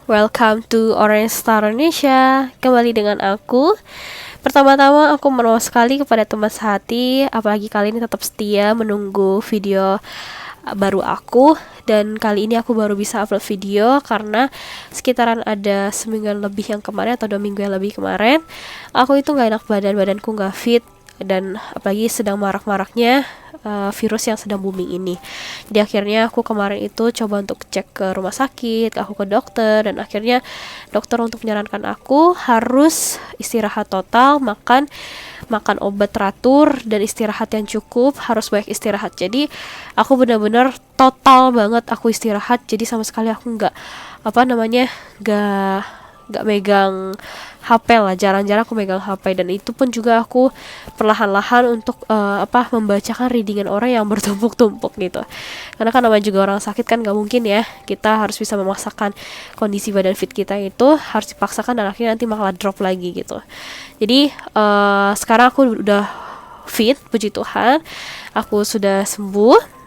Welcome to Orange Star Indonesia. Kembali dengan aku. Pertama-tama aku menawa sekali kepada teman sehati, apalagi kali ini tetap setia menunggu video baru aku. Dan kali ini aku baru bisa upload video karena sekitaran ada semingguan lebih yang kemarin atau 2 minggu yang lebih kemarin, aku itu gak enak badanku gak fit. Dan apalagi sedang marak-maraknya virus yang sedang booming ini. Jadi akhirnya aku kemarin itu coba untuk cek ke rumah sakit, aku ke dokter, dan akhirnya dokter untuk menyarankan aku harus istirahat total, makan obat teratur, dan istirahat yang cukup, harus banyak istirahat. Jadi aku benar-benar total banget aku istirahat. Jadi sama sekali aku nggak megang HP lah, jarang-jarang aku megang HP. Dan itu pun juga aku perlahan-lahan untuk membacakan readingan orang yang bertumpuk-tumpuk gitu, karena kan namanya juga orang sakit kan gak mungkin ya kita harus bisa memaksakan kondisi badan fit kita itu harus dipaksakan dan akhirnya nanti malah drop lagi gitu. Jadi sekarang aku udah fit, puji Tuhan, aku sudah sembuh.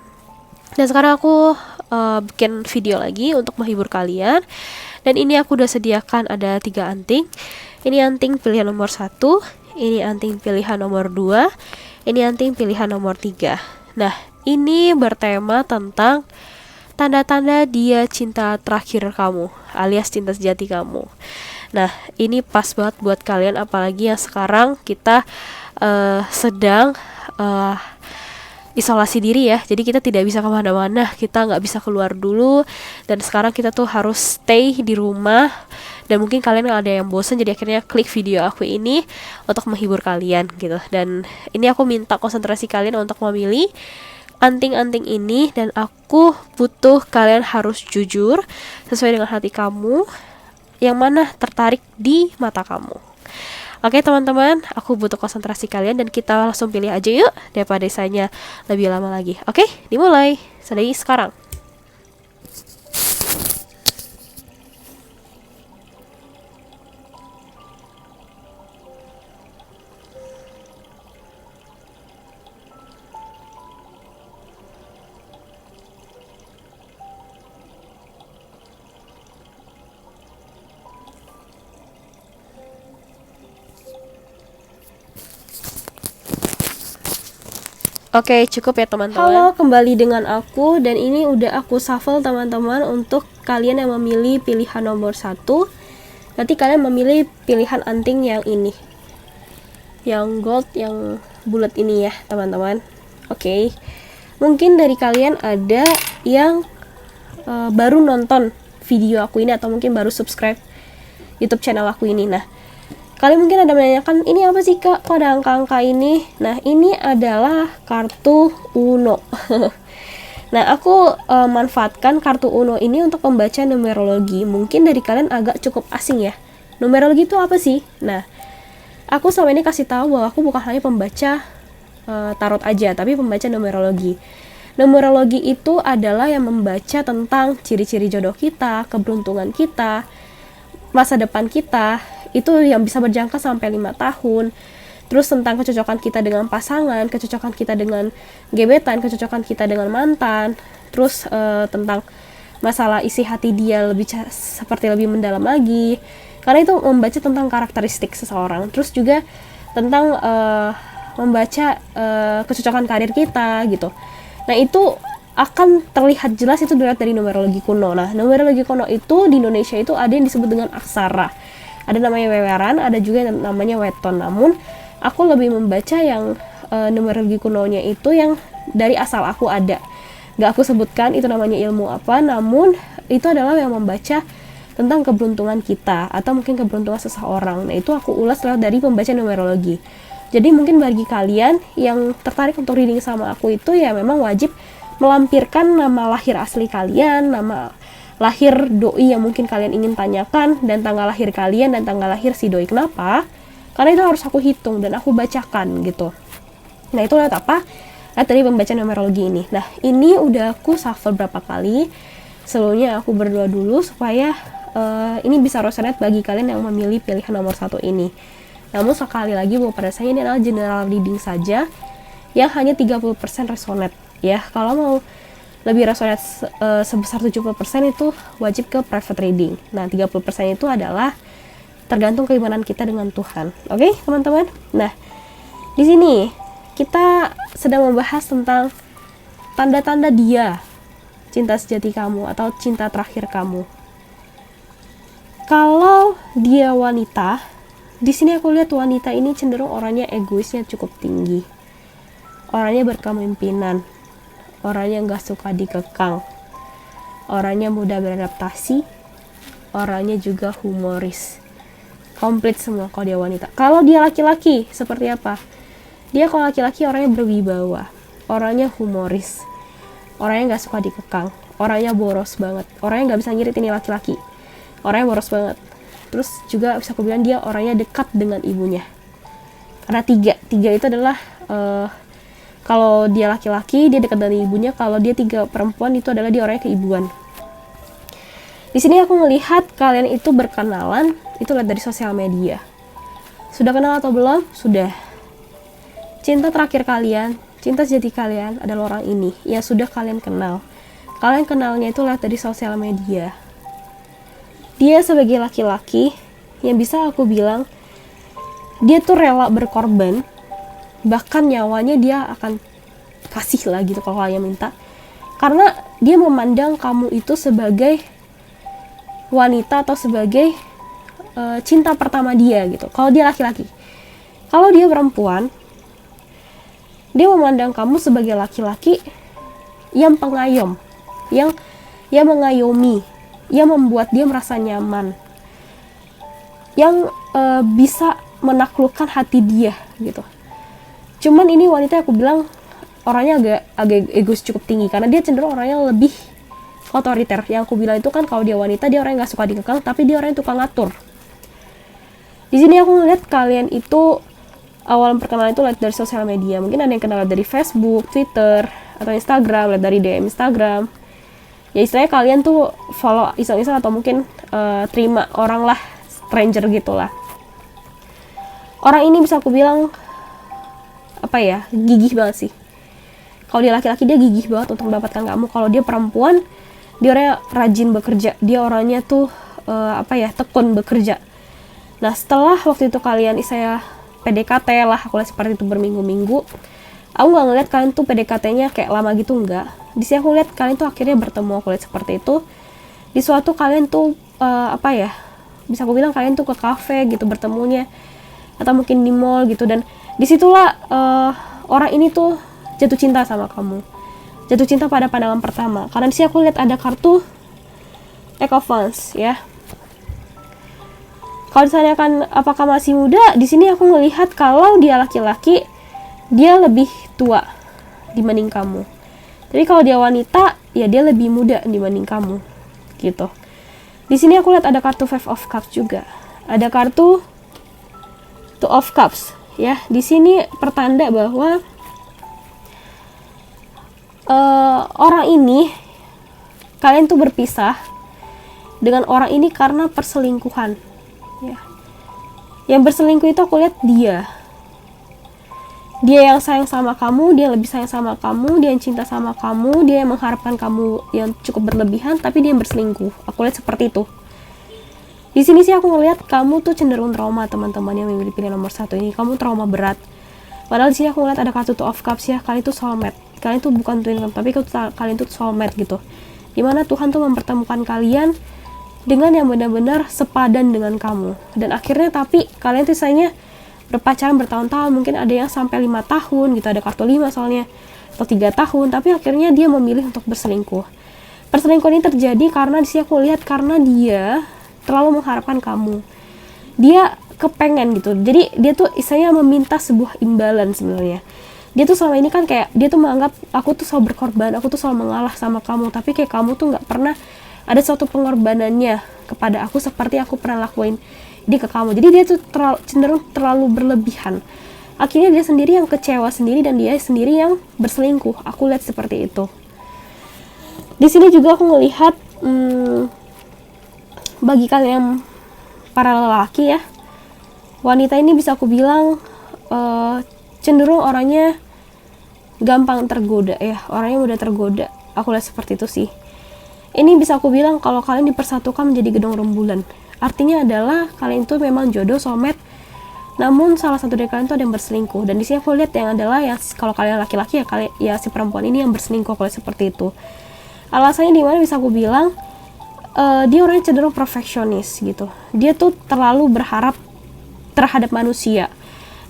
Dan sekarang aku bikin video lagi untuk menghibur kalian. Dan ini aku udah sediakan ada 3 anting. Ini anting pilihan nomor 1, ini anting pilihan nomor 2, ini anting pilihan nomor 3. Nah, ini bertema tentang tanda-tanda dia cinta terakhir kamu, alias cinta sejati kamu. Nah, ini pas banget buat kalian, apalagi yang sekarang kita sedang isolasi diri ya, jadi kita tidak bisa kemana-mana, kita nggak bisa keluar dulu, dan sekarang kita tuh harus stay di rumah. Dan mungkin kalian ada yang bosan, jadi akhirnya klik video aku ini untuk menghibur kalian gitu. Dan ini aku minta konsentrasi kalian untuk memilih anting-anting ini, dan aku butuh kalian harus jujur sesuai dengan hati kamu, yang mana tertarik di mata kamu. Oke teman-teman, aku butuh konsentrasi kalian dan kita langsung pilih aja yuk, daripada desanya lebih lama lagi. Oke, dimulai. Dari sekarang. Oke, cukup ya teman-teman. Halo, kembali dengan aku, dan ini udah aku shuffle teman-teman untuk kalian yang memilih pilihan nomor 1. Nanti kalian memilih pilihan anting yang ini, yang gold, yang bulat ini ya teman-teman. Oke, mungkin dari kalian ada yang baru nonton video aku ini atau mungkin baru subscribe YouTube channel aku ini. Nah, kalian mungkin ada menanyakan, ini apa sih kak, kok ada angka-angka ini? Nah, ini adalah kartu Uno. Nah, aku manfaatkan kartu Uno ini untuk membaca numerologi. Mungkin dari kalian agak cukup asing ya. Numerologi itu apa sih? Nah, aku selama ini kasih tahu bahwa aku bukan hanya pembaca tarot aja, tapi pembaca numerologi. Numerologi itu adalah yang membaca tentang ciri-ciri jodoh kita, keberuntungan kita, masa depan kita, itu yang bisa berjangka sampai 5 tahun. Terus tentang kecocokan kita dengan pasangan, kecocokan kita dengan gebetan, kecocokan kita dengan mantan. Terus tentang masalah isi hati dia seperti lebih mendalam lagi, karena itu membaca tentang karakteristik seseorang. Terus juga tentang membaca kecocokan karir kita gitu. Nah, itu akan terlihat jelas itu dilihat dari numerologi kuno. Nah, numerologi kuno itu di Indonesia itu ada yang disebut dengan aksara. Ada namanya weweran, ada juga yang namanya weton. Namun, aku lebih membaca yang numerologi kunonya itu yang dari asal aku ada. Gak aku sebutkan itu namanya ilmu apa, namun itu adalah yang membaca tentang keberuntungan kita atau mungkin keberuntungan seseorang. Nah, itu aku ulas lewat dari pembaca numerologi. Jadi mungkin bagi kalian yang tertarik untuk reading sama aku itu ya memang wajib melampirkan nama lahir asli kalian, nama lahir doi yang mungkin kalian ingin tanyakan, dan tanggal lahir kalian dan tanggal lahir si doi. Kenapa? Karena itu harus aku hitung dan aku bacakan gitu. Nah, itu lewat apa? Lewat dari pembaca numerologi ini. Nah, ini udah aku shuffle berapa kali. Sebelumnya aku berdoa dulu supaya ini bisa resonate bagi kalian yang memilih pilihan nomor 1 ini. Namun sekali lagi bahwa pada saya ini adalah general reading saja yang hanya 30% resonate ya. Kalau mau lebih resonate sebesar 70% itu wajib ke private reading. Nah, 30% itu adalah tergantung keimanan kita dengan Tuhan. Oke, teman-teman? Nah, di sini kita sedang membahas tentang tanda-tanda dia cinta sejati kamu atau cinta terakhir kamu. Kalau dia wanita, di sini aku lihat wanita ini cenderung orangnya egoisnya cukup tinggi. Orangnya berkepemimpinan. Orangnya nggak suka dikekang, orangnya mudah beradaptasi, orangnya juga humoris. Komplit semua kalau dia wanita. Kalau dia laki-laki, seperti apa? Dia kalau laki-laki orangnya berwibawa, orangnya humoris, orangnya nggak suka dikekang, orangnya boros banget, orangnya nggak bisa ngirit ini laki-laki, orangnya boros banget. Terus juga bisa aku bilang dia orangnya dekat dengan ibunya. Karena tiga itu adalah kalau dia laki-laki, dia dekat dengan ibunya. Kalau dia 3 perempuan, itu adalah dia orangnya keibuan. Di sini aku melihat kalian itu berkenalan, itu lihat dari sosial media. Sudah kenal atau belum? Sudah. Cinta terakhir kalian, cinta sejati kalian adalah orang ini yang sudah kalian kenal. Kalian kenalnya itu lihat dari sosial media. Dia sebagai laki-laki yang bisa aku bilang, dia tuh rela berkorban. Bahkan nyawanya dia akan kasih lah gitu kalau kalian minta, karena dia memandang kamu itu sebagai wanita atau sebagai cinta pertama dia gitu. Kalau dia laki-laki, kalau dia perempuan, dia memandang kamu sebagai laki-laki yang pengayom, yang mengayomi, yang membuat dia merasa nyaman, yang bisa menaklukkan hati dia gitu. Cuman ini wanita aku bilang orangnya agak egois cukup tinggi, karena dia cenderung orangnya lebih otoriter. Yang aku bilang itu kan kalau dia wanita, dia orang yang gak suka dikekang, tapi dia orang yang tukang ngatur. Di sini aku ngeliat kalian itu awal perkenalan itu lihat dari sosial media. Mungkin ada yang kenal dari Facebook, Twitter, atau Instagram, lihat dari DM Instagram. Ya istilahnya kalian tuh follow iseng-iseng atau mungkin terima orang lah, stranger gitulah. Orang ini bisa aku bilang gigih banget sih. Kalau dia laki-laki, dia gigih banget untuk mendapatkan kamu. Kalau dia perempuan, dia orangnya rajin bekerja, dia orangnya tuh tekun bekerja. Nah, setelah waktu itu kalian saya PDKT lah, aku lihat seperti itu berminggu-minggu, aku nggak ngeliat kalian tuh PDKT-nya kayak lama gitu, enggak. Di sini aku lihat kalian tuh akhirnya bertemu, aku lihat seperti itu. Di suatu kalian tuh bisa aku bilang kalian tuh ke kafe gitu bertemunya, atau mungkin di mall gitu, dan disitulah orang ini tuh jatuh cinta sama kamu, jatuh cinta pada pandangan pertama. Karena di sini aku lihat ada kartu Eight of Wands ya. Kalau ditanyakan apakah masih muda, di sini aku melihat kalau dia laki-laki, dia lebih tua dibanding kamu. Tapi kalau dia wanita, ya dia lebih muda dibanding kamu gitu. Di sini aku lihat ada kartu Five of Cups juga, ada kartu Two of Cups ya. Di sini pertanda bahwa orang ini, kalian tuh berpisah dengan orang ini karena perselingkuhan ya. Yang berselingkuh itu aku lihat dia yang sayang sama kamu, dia lebih sayang sama kamu, dia yang cinta sama kamu, dia yang mengharapkan kamu yang cukup berlebihan, tapi dia yang berselingkuh. Aku lihat seperti itu. Di sini sih aku ngelihat kamu tuh cenderung trauma, teman-teman yang memilih pilihan nomor 1 ini. Kamu trauma berat. Padahal di sini aku ngelihat ada kartu Two of Cups ya. Kalian tuh soulmate. Kalian tuh bukan twin flame, tapi kalian tuh soulmate gitu. Dimana Tuhan tuh mempertemukan kalian dengan yang benar-benar sepadan dengan kamu. Dan akhirnya tapi kalian tuh sayangnya berpacaran bertahun-tahun, mungkin ada yang sampai 5 tahun gitu, ada kartu 5 soalnya, atau 3 tahun, tapi akhirnya dia memilih untuk berselingkuh. Perselingkuhan ini terjadi karena di sini aku lihat karena dia terlalu mengharapkan kamu. Dia kepengen gitu. Jadi dia tuh istilahnya meminta sebuah imbalan sebenarnya. Dia tuh selama ini kan kayak dia tuh menganggap aku tuh selalu berkorban, aku tuh selalu mengalah sama kamu, tapi kayak kamu tuh nggak pernah ada suatu pengorbanannya kepada aku seperti aku pernah lakuin dia ke kamu. Jadi dia tuh cenderung terlalu berlebihan. Akhirnya dia sendiri yang kecewa sendiri dan dia sendiri yang berselingkuh. Aku lihat seperti itu. Di sini juga aku melihat bagi kalian para lelaki ya, wanita ini bisa aku bilang cenderung orangnya gampang tergoda ya, orangnya mudah tergoda. Aku lihat seperti itu sih. Ini bisa aku bilang kalau kalian dipersatukan menjadi gedung rembulan. Artinya adalah kalian itu memang jodoh, soulmate. Namun salah satu dari kalian itu ada yang berselingkuh. Dan di sini aku lihat yang adalah yang kalau kalian laki-laki ya si perempuan ini yang berselingkuh kalau seperti itu. Alasannya di mana bisa aku bilang dia orangnya cenderung perfeksionis gitu. Dia tuh terlalu berharap terhadap manusia.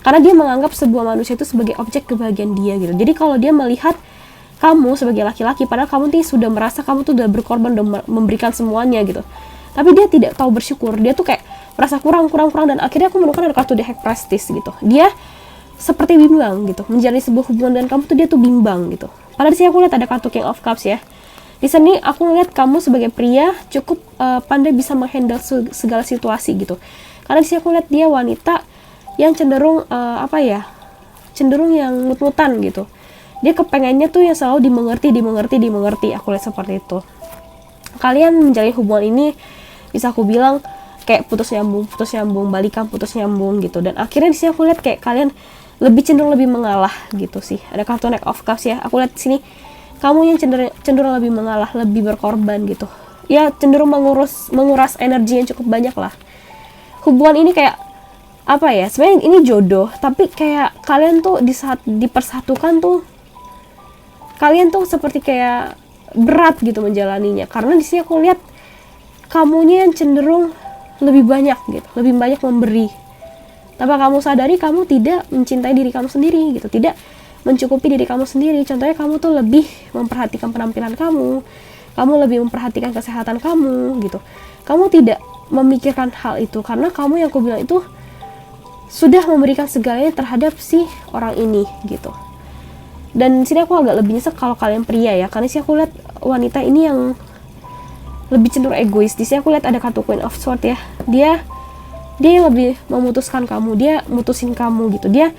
Karena dia menganggap sebuah manusia itu sebagai objek kebahagiaan dia gitu. Jadi kalau dia melihat kamu sebagai laki-laki, padahal kamu tuh sudah merasa kamu tuh udah berkorban, udah memberikan semuanya gitu, tapi dia tidak tahu bersyukur. Dia tuh kayak merasa kurang, dan akhirnya aku menemukan ada kartu The High Priestess gitu. Dia seperti bimbang gitu, menjalani sebuah hubungan dengan kamu tuh dia tuh bimbang gitu. Padahal di sini aku lihat ada kartu King of Cups ya. Di sini aku ngeliat kamu sebagai pria cukup pandai bisa menghandle segala situasi gitu. Karena di sini aku lihat dia wanita yang cenderung cenderung yang mut-mutan gitu. Dia kepengennya tuh yang selalu dimengerti. Aku lihat seperti itu. Kalian menjalin hubungan ini bisa aku bilang kayak putus nyambung, balikan putus nyambung gitu. Dan akhirnya di sini aku lihat kayak kalian cenderung lebih mengalah gitu sih. Ada kartu Knight of Cups ya. Aku lihat di sini kamu yang cenderung lebih mengalah, lebih berkorban gitu. Ya cenderung menguras energi yang cukup banyak lah. Hubungan ini kayak apa ya? Sebenarnya ini jodoh, tapi kayak kalian tuh di saat dipersatukan tuh kalian tuh seperti kayak berat gitu menjalaninya. Karena di sini aku lihat kamunya yang cenderung lebih banyak gitu, lebih banyak memberi. Tanpa kamu sadari kamu tidak mencintai diri kamu sendiri gitu, tidak mencukupi diri kamu sendiri. Contohnya kamu tuh lebih memperhatikan penampilan kamu lebih memperhatikan kesehatan kamu gitu. Kamu tidak memikirkan hal itu karena kamu yang aku bilang itu sudah memberikan segalanya terhadap si orang ini gitu. Dan di sini aku agak lebih nyesek kalau kalian pria ya, karena sih aku lihat wanita ini yang lebih cenderung egois. Di sini aku lihat ada kartu Queen of Swords ya. Dia yang lebih memutuskan kamu, dia mutusin kamu gitu. Dia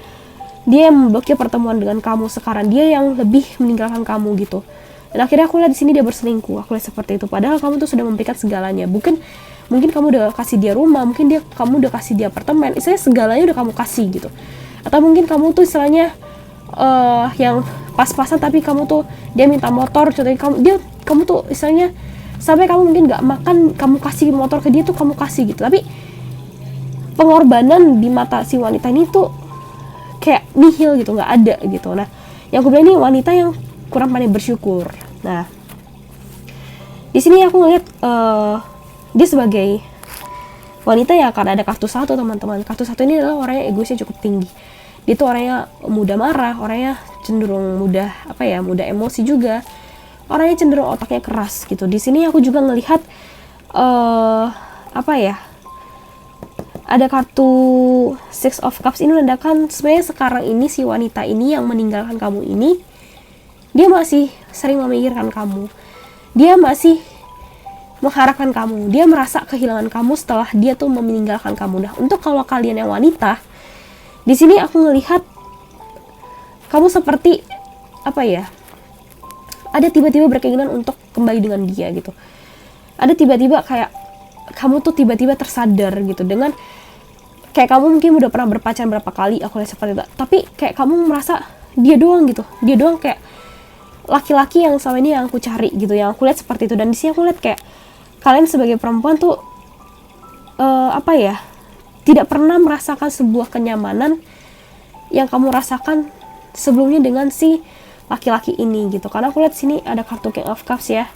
yang memblokir pertemuan dengan kamu sekarang. Dia yang lebih meninggalkan kamu gitu. Dan akhirnya aku lihat di sini dia berselingkuh. Aku lihat seperti itu. Padahal kamu tuh sudah memberikan segalanya. Mungkin kamu udah kasih dia rumah, mungkin kamu udah kasih dia apartemen. Istilahnya segalanya udah kamu kasih gitu. Atau mungkin kamu tuh istilahnya yang pas-pasan, tapi kamu tuh dia minta motor, contohnya kamu tuh istilahnya sampai kamu mungkin nggak makan, kamu kasih motor ke dia tuh kamu kasih gitu. Tapi pengorbanan di mata si wanita ini tuh kayak nihil gitu, nggak ada gitu. Nah, yang aku bilang ini wanita yang kurang pandai bersyukur. Nah, di sini aku ngeliat dia sebagai wanita ya, karena ada kartu 1 teman-teman. Kartu 1 ini adalah orang yang egoisnya cukup tinggi. Dia tuh orangnya mudah marah, orangnya cenderung mudah emosi juga, orangnya cenderung otaknya keras gitu. Di sini aku juga ngelihat ada kartu Six of Cups. Ini menandakan sebenarnya sekarang ini si wanita ini yang meninggalkan kamu ini, dia masih sering memikirkan kamu, dia masih mengharapkan kamu, dia merasa kehilangan kamu setelah dia tuh meninggalkan kamu. Nah, untuk kalau kalian yang wanita, di sini aku ngelihat kamu seperti ada tiba-tiba berkeinginan untuk kembali dengan dia gitu. Ada tiba-tiba kayak kamu tuh tiba-tiba tersadar gitu, dengan kayak kamu mungkin udah pernah berpacaran berapa kali, aku lihat seperti itu, tapi kayak kamu merasa dia doang gitu, dia doang kayak laki-laki yang selama ini yang aku cari gitu, yang aku lihat seperti itu. Dan di sini aku lihat kayak kalian sebagai perempuan tuh tidak pernah merasakan sebuah kenyamanan yang kamu rasakan sebelumnya dengan si laki-laki ini gitu. Karena aku lihat sini ada kartu King of Cups ya,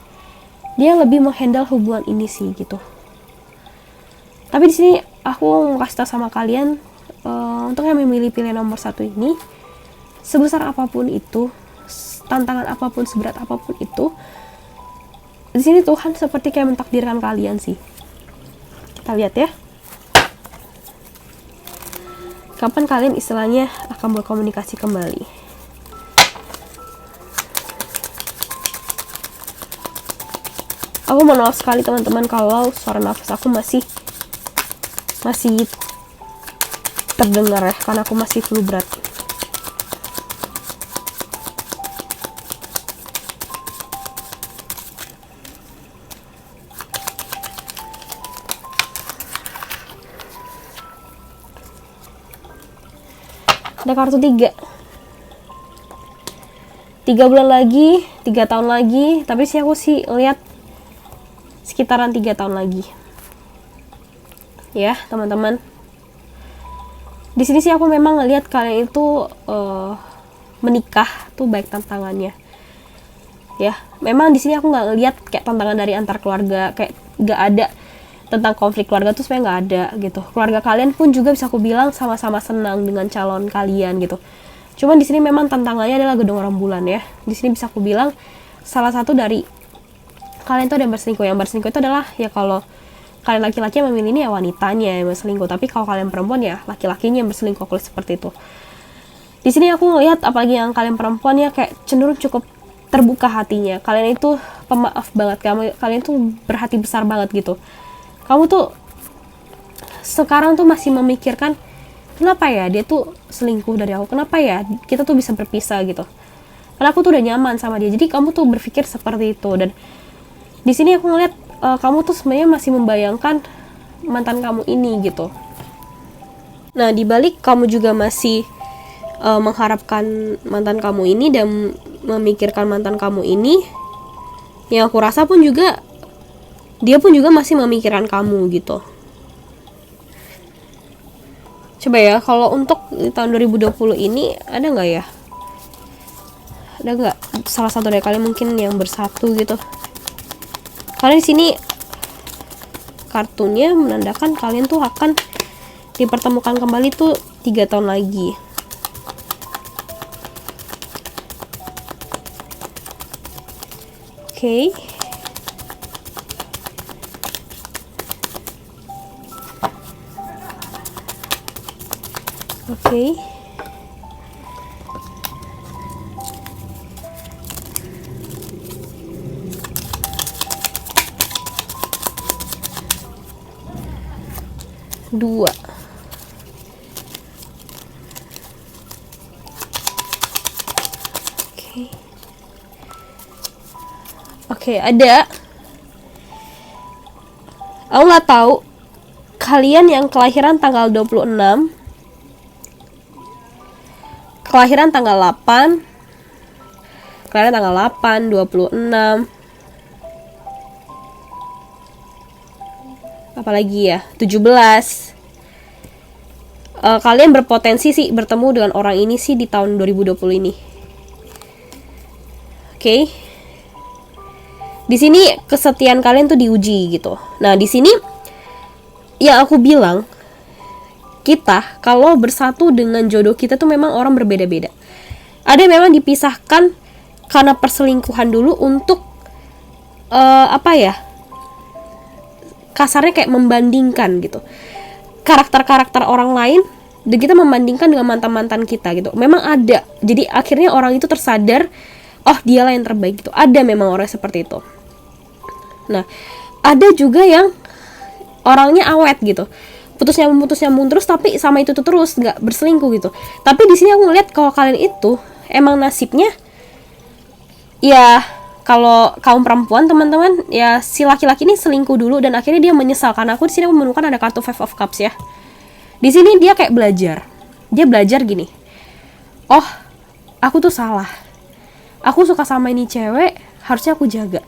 dia lebih menghandle hubungan ini sih gitu. Tapi di sini aku mau kasih tahu sama kalian, untuk yang memilih pilihan nomor 1 ini, sebesar apapun itu, tantangan apapun, seberat apapun itu, di sini Tuhan seperti kayak mentakdirkan kalian sih. Kita lihat ya, kapan kalian istilahnya akan berkomunikasi kembali. Aku mohon maaf sekali teman-teman kalau suara nafas aku masih terdengar ya, karena aku masih flu berat. Ada kartu 3. 3 bulan lagi, 3 tahun lagi, tapi sih aku sih lihat sekitaran 3 tahun lagi. Ya, teman-teman. Di sini sih aku memang ngelihat kalian itu menikah tuh baik tantangannya. Ya, memang di sini aku nggak ngelihat kayak tantangan dari antar keluarga, kayak nggak ada tentang konflik keluarga tuh sebenarnya nggak ada gitu. Keluarga kalian pun juga bisa aku bilang sama-sama senang dengan calon kalian gitu. Cuman di sini memang tantangannya adalah gedung rembulan ya. Di sini bisa aku bilang salah satu dari kalian tuh ada yang berselingkuh. Yang berselingkuh itu adalah ya kalau kalian laki-laki yang memilih ini ya wanitanya yang berselingkuh. Tapi kalau kalian perempuan ya laki-lakinya yang berselingkuh, kalau seperti itu. Di sini aku ngelihat apalagi yang kalian perempuan ya kayak cenderung cukup terbuka hatinya. Kalian itu pemaaf banget, kalian tuh berhati besar banget gitu. Kamu tuh sekarang tuh masih memikirkan kenapa ya dia tuh selingkuh dari aku, kenapa ya kita tuh bisa berpisah gitu, karena aku tuh udah nyaman sama dia. Jadi kamu tuh berpikir seperti itu. Dan di sini aku ngeliat kamu tuh sebenarnya masih membayangkan mantan kamu ini gitu. Nah, dibalik kamu juga masih mengharapkan mantan kamu ini dan memikirkan mantan kamu ini, yang aku rasa pun juga dia pun juga masih memikirkan kamu gitu. Coba ya, kalau untuk di tahun 2020 ini ada nggak ya? Ada nggak salah satu dari kalian mungkin yang bersatu gitu? Karena di sini kartunya menandakan kalian tuh akan dipertemukan kembali tuh 3 tahun lagi. Oke. Oke. Dua. Oke, ada. Aku nggak tahu kalian yang kelahiran tanggal 26, kelahiran tanggal 8, kelahiran tanggal 8, 26, apalagi ya, 17. Kalian berpotensi sih bertemu dengan orang ini sih di tahun 2020 ini. Oke. Di sini kesetiaan kalian tuh diuji gitu. Nah, di sini yang aku bilang, kita kalau bersatu dengan jodoh kita tuh memang orang berbeda-beda. Ada yang memang dipisahkan karena perselingkuhan dulu untuk kasarnya kayak membandingkan gitu. Karakter-karakter orang lain dan kita membandingkan dengan mantan-mantan kita gitu. Memang ada. Jadi akhirnya orang itu tersadar, oh dialah yang terbaik gitu. Ada memang orang seperti itu. Nah, ada juga yang orangnya awet gitu. Putus nyambung terus, tapi sama itu tuh terus nggak berselingkuh gitu. Tapi di sini aku ngeliat kalau kalian itu emang nasibnya ya, kalau kaum perempuan teman-teman ya, si laki-laki ini selingkuh dulu dan akhirnya dia menyesal. Karena aku di sini menemukan ada kartu Five of Cups ya. Di sini dia kayak belajar. Dia belajar gini. Oh, aku tuh salah. Aku suka sama ini cewek, harusnya aku jaga.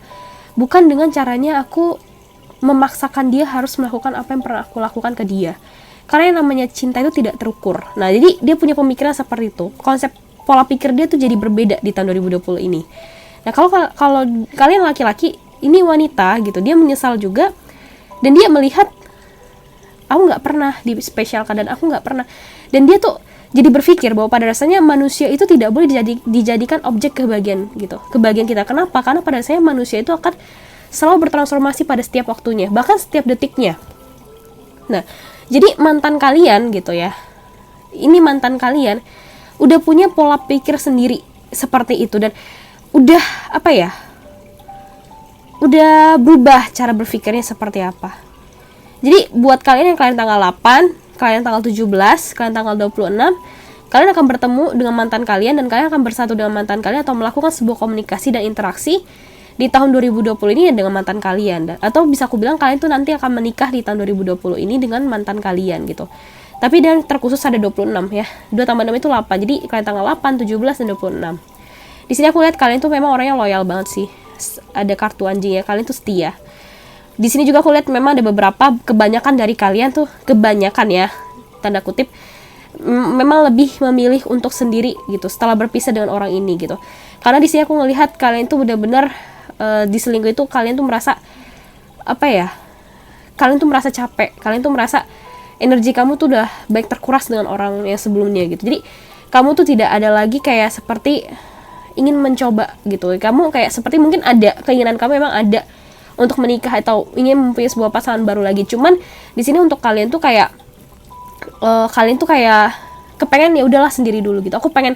Bukan dengan caranya aku memaksakan dia harus melakukan apa yang pernah aku lakukan ke dia. Karena yang namanya cinta itu tidak terukur. Nah, jadi dia punya pemikiran seperti itu. Konsep pola pikir dia tuh jadi berbeda di tahun 2020 ini. Nah, kalau kalian laki-laki, ini wanita gitu, dia menyesal juga dan dia melihat aku nggak pernah dispesialkan dan aku nggak pernah, dan dia tuh jadi berpikir bahwa pada dasarnya manusia itu tidak boleh dijadikan objek kebahagiaan gitu, kebahagiaan kita. Kenapa? Karena pada dasarnya manusia itu akan selalu bertransformasi pada setiap waktunya, bahkan setiap detiknya. Nah, jadi mantan kalian gitu ya, ini mantan kalian udah punya pola pikir sendiri seperti itu dan udah udah berubah cara berpikirnya seperti apa. Jadi buat kalian yang kalian tanggal 8, kalian tanggal 17, kalian tanggal 26, kalian akan bertemu dengan mantan kalian dan kalian akan bersatu dengan mantan kalian atau melakukan sebuah komunikasi dan interaksi di tahun 2020 ini dengan mantan kalian. Atau bisa aku bilang kalian tuh nanti akan menikah di tahun 2020 ini dengan mantan kalian gitu. Tapi dan terkhusus ada 26 ya. 2 tambah 6 itu 8. Jadi kalian tanggal 8, 17, dan 26. Di sini aku lihat kalian tuh memang orangnya loyal banget sih. Ada kartu anjingnya, kalian tuh setia. Di sini juga aku lihat memang ada beberapa, kebanyakan dari kalian tuh, kebanyakan ya, tanda kutip, memang lebih memilih untuk sendiri gitu setelah berpisah dengan orang ini gitu. Karena di sini aku ngelihat kalian tuh benar-benar diselingkuh itu, kalian tuh merasa apa ya? Kalian tuh merasa capek, kalian tuh merasa energi kamu tuh udah baik terkuras dengan orang yang sebelumnya gitu. Jadi kamu tuh tidak ada lagi kayak seperti ingin mencoba gitu. Kamu kayak seperti mungkin ada keinginan kamu memang ada untuk menikah atau ingin mempunyai sebuah pasangan baru lagi. Cuman di sini untuk kalian tuh kayak kalian tuh kayak kepengen ya udahlah sendiri dulu gitu. Aku pengen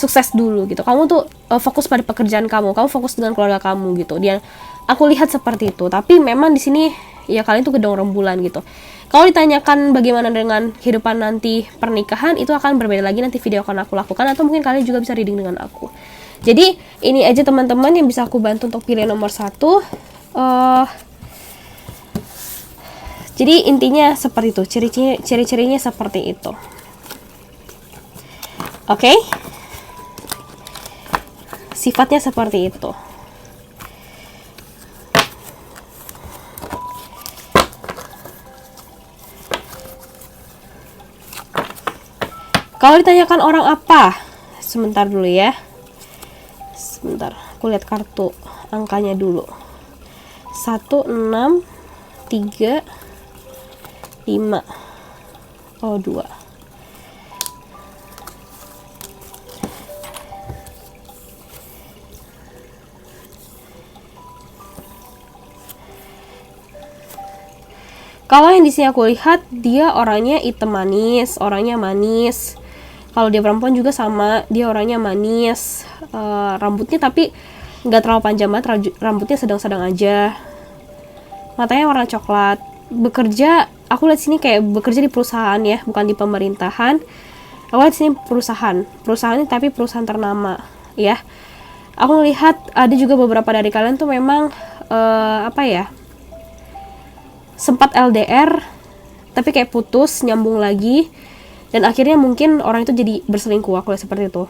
sukses dulu gitu. Kamu tuh fokus pada pekerjaan kamu fokus dengan keluarga kamu gitu. Dan aku lihat seperti itu. Tapi memang di sini ya kalian tuh gedong rembulan gitu. Kalau ditanyakan bagaimana dengan kehidupan nanti pernikahan, itu akan berbeda lagi, nanti video akan aku lakukan, atau mungkin kalian juga bisa reading dengan aku. Jadi ini aja teman-teman yang bisa aku bantu untuk pilih nomor 1. Jadi intinya seperti itu, ciri-cirinya seperti itu. Oke? Sifatnya seperti itu. Kalau ditanyakan orang apa? Sebentar dulu ya. Sebentar, aku lihat kartu angkanya dulu. 1, 6, 3, 5. Oh, 2. Kalau yang di sini aku lihat, dia orangnya hitam manis, orangnya manis. Kalau dia perempuan juga sama, dia orangnya manis, rambutnya tapi nggak terlalu panjang banget, rambutnya sedang-sedang aja, matanya warna coklat. Bekerja, aku lihat sini kayak bekerja di perusahaan ya, bukan di pemerintahan. Aku lihat sini perusahaannya tapi perusahaan ternama ya. Aku lihat ada juga beberapa dari kalian tuh memang sempat LDR tapi kayak putus, nyambung lagi. Dan akhirnya mungkin orang itu jadi berselingkuh, aku lihat seperti itu.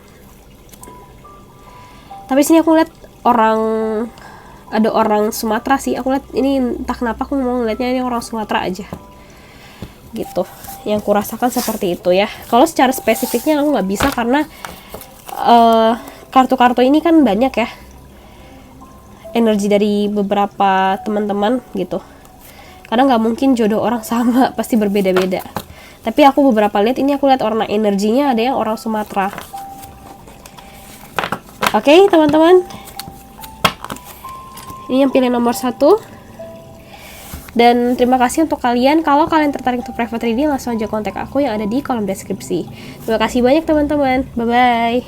Tapi sini aku lihat ada orang Sumatera sih. Aku lihat ini entah kenapa aku mau ngeliatnya ini orang Sumatera aja. Gitu. Yang aku rasakan seperti itu ya. Kalau secara spesifiknya aku nggak bisa karena kartu-kartu ini kan banyak ya. Energi dari beberapa teman-teman gitu. Karena nggak mungkin jodoh orang sama, pasti berbeda-beda. Tapi aku beberapa lihat ini, aku lihat warna energinya ada yang orang Sumatera. Oke, teman-teman. Ini yang pilih nomor 1. Dan terima kasih untuk kalian. Kalau kalian tertarik untuk private reading, langsung aja kontak aku yang ada di kolom deskripsi. Terima kasih banyak teman-teman. Bye-bye.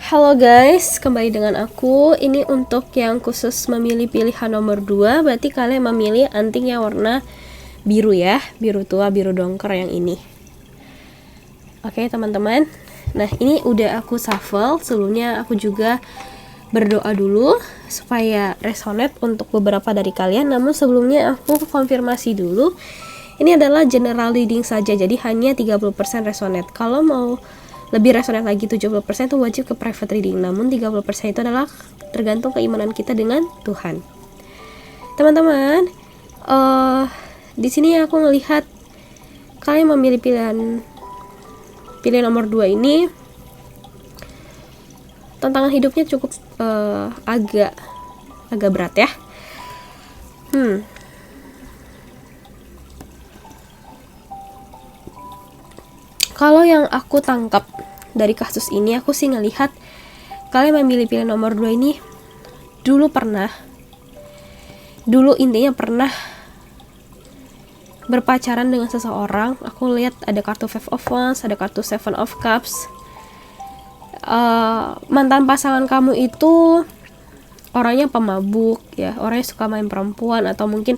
Halo guys, kembali dengan aku. Ini untuk yang khusus memilih pilihan nomor 2. Berarti kalian memilih anting yang warna biru ya, biru tua, biru dongker yang ini. Oke teman-teman, nah ini udah aku shuffle. Sebelumnya aku juga berdoa dulu supaya resonate untuk beberapa dari kalian. Namun sebelumnya aku konfirmasi dulu, ini adalah general reading saja, jadi hanya 30% resonate. Kalau mau lebih resonate lagi 70% itu wajib ke private reading. Namun 30% itu adalah tergantung keimanan kita dengan Tuhan. Teman-teman, di sini aku ngelihat kalian memilih pilihan nomor 2 ini. Tantangan hidupnya cukup agak berat ya. Kalau yang aku tangkap dari kasus ini, aku sih ngelihat kalian memilih pilihan nomor 2 ini dulu intinya pernah berpacaran dengan seseorang. Aku lihat ada kartu Five of Wands, ada kartu Seven of Cups. Mantan pasangan kamu itu orangnya pemabuk ya, orangnya suka main perempuan, atau mungkin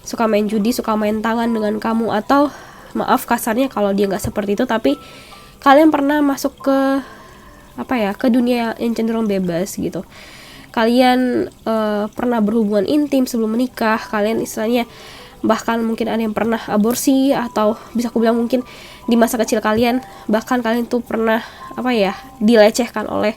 suka main judi, suka main tangan dengan kamu, atau maaf kasarnya kalau dia nggak seperti itu, tapi kalian pernah masuk ke ke dunia yang cenderung bebas gitu. Kalian pernah berhubungan intim sebelum menikah. Kalian istilahnya bahkan mungkin ada yang pernah aborsi, atau bisa aku bilang mungkin di masa kecil kalian bahkan kalian tuh pernah dilecehkan oleh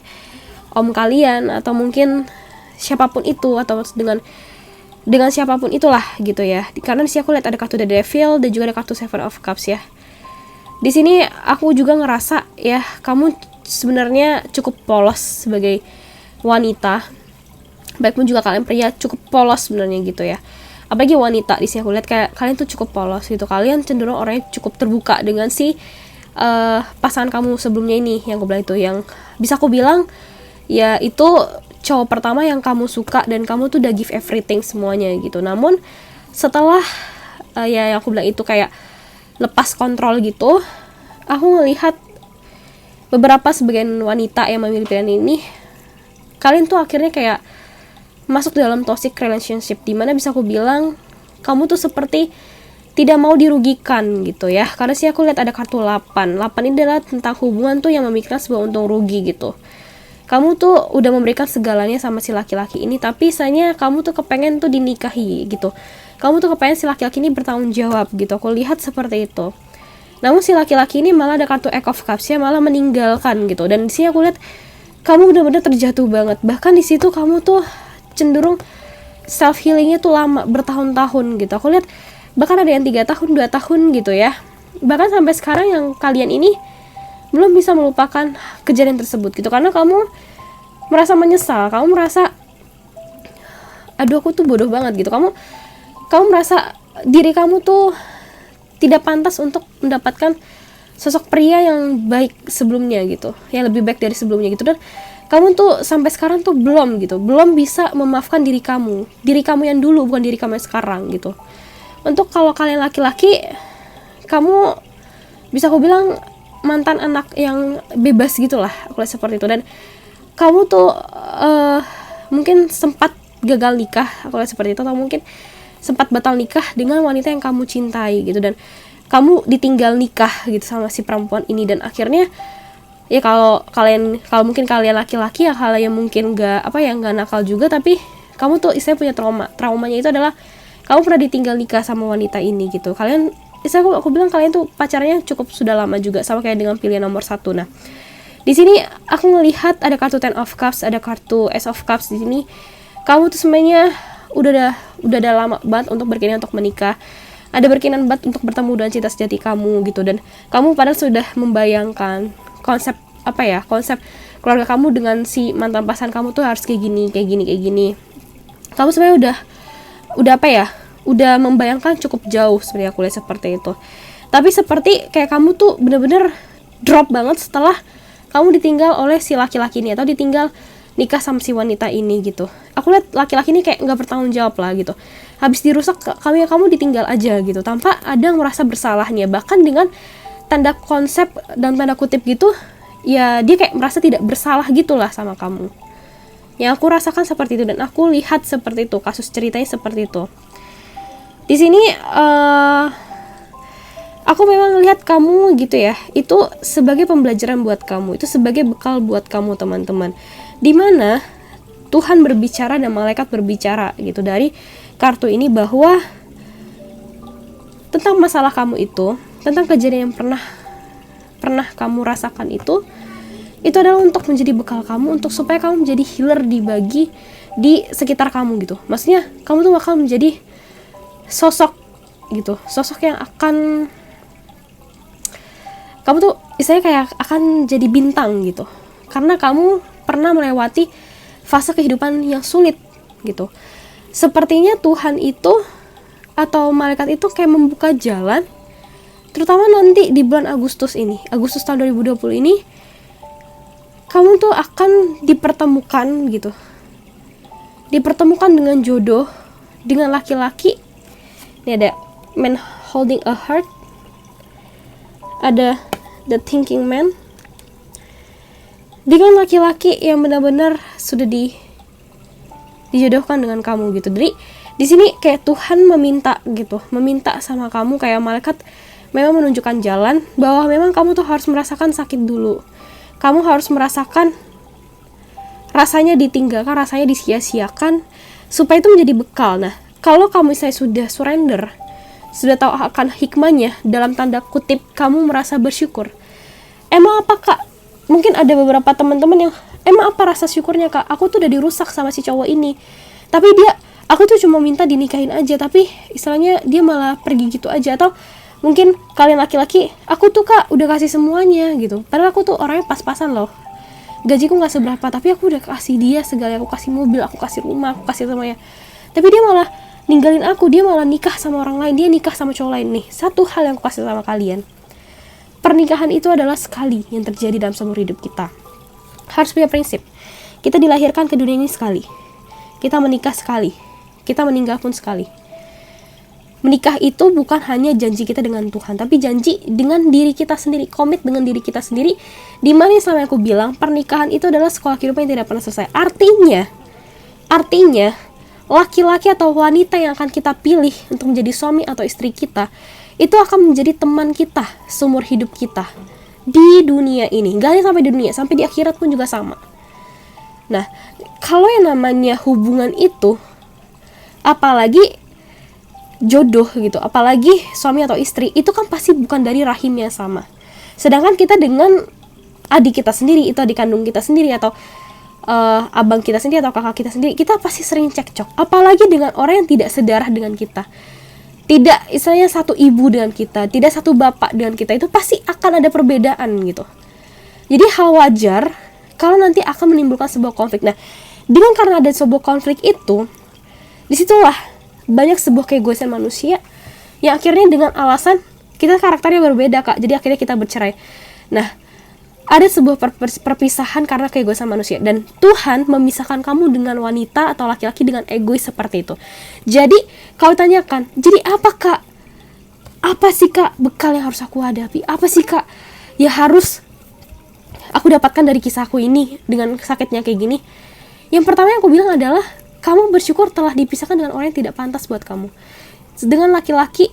om kalian atau mungkin siapapun itu, atau dengan siapapun itulah gitu ya. Karena di sini aku lihat ada kartu The Devil dan juga ada kartu Seven of Cups ya. Di sini aku juga ngerasa ya, kamu sebenarnya cukup polos sebagai wanita. Baik pun juga kalian pria cukup polos sebenarnya gitu ya. Apalagi wanita, di sini aku lihat kayak kalian tuh cukup polos gitu. Kalian cenderung orangnya cukup terbuka dengan si pasangan kamu sebelumnya ini, yang aku bilang itu, yang bisa aku bilang ya itu cowok pertama yang kamu suka dan kamu tuh udah give everything semuanya gitu. Namun setelah ya yang aku bilang itu kayak lepas kontrol gitu, aku melihat beberapa sebagian wanita yang memilih pilihan ini, kalian tuh akhirnya kayak masuk dalam toxic relationship, dimana bisa aku bilang kamu tuh seperti tidak mau dirugikan gitu ya. Karena sih aku lihat ada kartu 8 ini adalah tentang hubungan tuh yang memikirkan sebuah untung rugi gitu. Kamu tuh udah memberikan segalanya sama si laki-laki ini, tapi misalnya kamu tuh kepengen tuh dinikahi gitu. Kamu tuh kepengen si laki-laki ini bertanggung jawab gitu. Aku lihat seperti itu. Namun si laki-laki ini malah ada kartu Eight of Cups ya, malah meninggalkan gitu. Dan di sini aku lihat kamu benar-benar terjatuh banget. Bahkan di situ kamu tuh cenderung self healingnya tuh lama, bertahun-tahun gitu. Aku lihat bahkan ada yang 3 tahun, 2 tahun gitu ya. Bahkan sampai sekarang yang kalian ini belum bisa melupakan kejadian tersebut gitu, karena kamu merasa menyesal, kamu merasa aduh aku tuh bodoh banget gitu, kamu merasa diri kamu tuh tidak pantas untuk mendapatkan sosok pria yang baik sebelumnya gitu, yang lebih baik dari sebelumnya gitu. Dan kamu tuh sampai sekarang tuh belum bisa memaafkan diri kamu yang dulu, bukan diri kamu yang sekarang gitu. Untuk kalau kalian laki-laki, kamu bisa aku bilang mantan anak yang bebas gitulah, aku lihat seperti itu. Dan kamu tuh mungkin sempat gagal nikah, aku lihat seperti itu, atau mungkin sempat batal nikah dengan wanita yang kamu cintai gitu, dan kamu ditinggal nikah gitu sama si perempuan ini. Dan akhirnya ya kalau mungkin kalian laki-laki ya, hal yang mungkin nggak nakal juga, tapi kamu tuh istilahnya punya traumanya itu adalah kamu pernah ditinggal nikah sama wanita ini gitu. Kalian aku bilang kalian tuh pacarnya cukup sudah lama juga, sama kayak dengan pilihan nomor 1. Nah, di sini aku melihat ada kartu Ten of Cups, ada kartu Ace of Cups. Di sini kamu tuh sebenarnya udah ada lama banget untuk berkeinginan untuk menikah, ada berkeinginan banget untuk bertemu dengan cinta sejati kamu gitu. Dan kamu padahal sudah membayangkan konsep keluarga kamu dengan si mantan pasangan kamu tuh harus kayak gini. Kamu sebenarnya udah membayangkan cukup jauh sebenarnya, aku lihat seperti itu. Tapi seperti kayak kamu tuh bener-bener drop banget setelah kamu ditinggal oleh si laki-laki ini, atau ditinggal nikah sama si wanita ini gitu. Aku lihat laki-laki ini kayak nggak bertanggung jawab lah gitu. Habis dirusak, kamu ditinggal aja gitu, tanpa ada yang merasa bersalahnya. Bahkan dengan tanda konsep dan tanda kutip gitu, ya dia kayak merasa tidak bersalah gitulah sama kamu. Yang aku rasakan seperti itu, dan aku lihat seperti itu, kasus ceritanya seperti itu. Di sini aku memang lihat kamu gitu ya, itu sebagai pembelajaran buat kamu, itu sebagai bekal buat kamu teman-teman, dimana Tuhan berbicara dan malaikat berbicara gitu dari kartu ini, bahwa tentang masalah kamu itu, tentang kejadian yang pernah kamu rasakan itu adalah untuk menjadi bekal kamu, untuk supaya kamu menjadi healer dibagi di sekitar kamu gitu. Maksudnya kamu tuh bakal menjadi sosok yang akan kamu tuh istilahnya kayak akan jadi bintang gitu, karena kamu pernah melewati fase kehidupan yang sulit gitu. Sepertinya Tuhan itu atau malaikat itu kayak membuka jalan, terutama nanti di bulan Agustus tahun 2020 ini, kamu tuh akan dipertemukan dengan jodoh, dengan laki-laki. Ini ada man holding a heart, ada the thinking man, dengan laki-laki yang benar-benar sudah dijodohkan dengan kamu gitu. Jadi di sini kayak Tuhan meminta sama kamu, kayak malaikat memang menunjukkan jalan, bahwa memang kamu tuh harus merasakan sakit dulu. Kamu harus merasakan rasanya ditinggalkan, rasanya disia-siakan, supaya itu menjadi bekal. Nah, kalau kamu misalnya sudah surrender, sudah tahu akan hikmahnya, dalam tanda kutip kamu merasa bersyukur. Emang apakah mungkin ada beberapa teman-teman yang emang apa rasa syukurnya Kak? Aku tuh udah dirusak sama si cowok ini, tapi aku tuh cuma minta dinikahin aja, tapi istilahnya dia malah pergi gitu aja. Atau mungkin kalian laki-laki, aku tuh Kak udah kasih semuanya gitu, padahal aku tuh orangnya pas-pasan loh, gajiku nggak seberapa, tapi aku udah kasih dia segala, aku kasih mobil, aku kasih rumah, aku kasih semuanya, tapi dia malah ninggalin aku, dia malah nikah sama orang lain, dia nikah sama cowok lain. Nih satu hal yang aku kasih sama kalian, pernikahan itu adalah sekali yang terjadi dalam seumur hidup kita. Harus punya prinsip, kita dilahirkan ke dunia ini sekali, kita menikah sekali, kita meninggal pun sekali. Menikah itu bukan hanya janji kita dengan Tuhan, tapi janji dengan diri kita sendiri, komit dengan diri kita sendiri, dimana selama aku bilang pernikahan itu adalah sekolah kehidupan yang tidak pernah selesai. Artinya laki-laki atau wanita yang akan kita pilih untuk menjadi suami atau istri kita, itu akan menjadi teman kita seumur hidup kita di dunia ini, gak hanya sampai di dunia, sampai di akhirat pun juga sama. Nah, kalau yang namanya hubungan itu, apalagi jodoh gitu, apalagi suami atau istri, itu kan pasti bukan dari rahim yang sama. Sedangkan kita dengan adik kita sendiri, itu adik kandung kita sendiri, atau abang kita sendiri atau kakak kita sendiri, kita pasti sering cekcok. Apalagi dengan orang yang tidak sedarah dengan kita, tidak istilahnya satu ibu dengan kita, tidak satu bapak dengan kita, itu pasti akan ada perbedaan gitu. Jadi hal wajar kalau nanti akan menimbulkan sebuah konflik. Nah, dengan karena ada sebuah konflik itu, disitulah banyak sebuah keegoisan manusia yang akhirnya dengan alasan kita karakternya berbeda Kak, jadi akhirnya kita bercerai. Nah, ada sebuah perpisahan karena keegoisan manusia, dan Tuhan memisahkan kamu dengan wanita atau laki-laki dengan egois seperti itu. Jadi kau tanyakan, jadi apa Kak? Apa sih Kak bekal yang harus aku hadapi? Apa sih Kak ya harus aku dapatkan dari kisahku ini dengan sakitnya kayak gini? Yang pertama yang aku bilang adalah kamu bersyukur telah dipisahkan dengan orang yang tidak pantas buat kamu, dengan laki-laki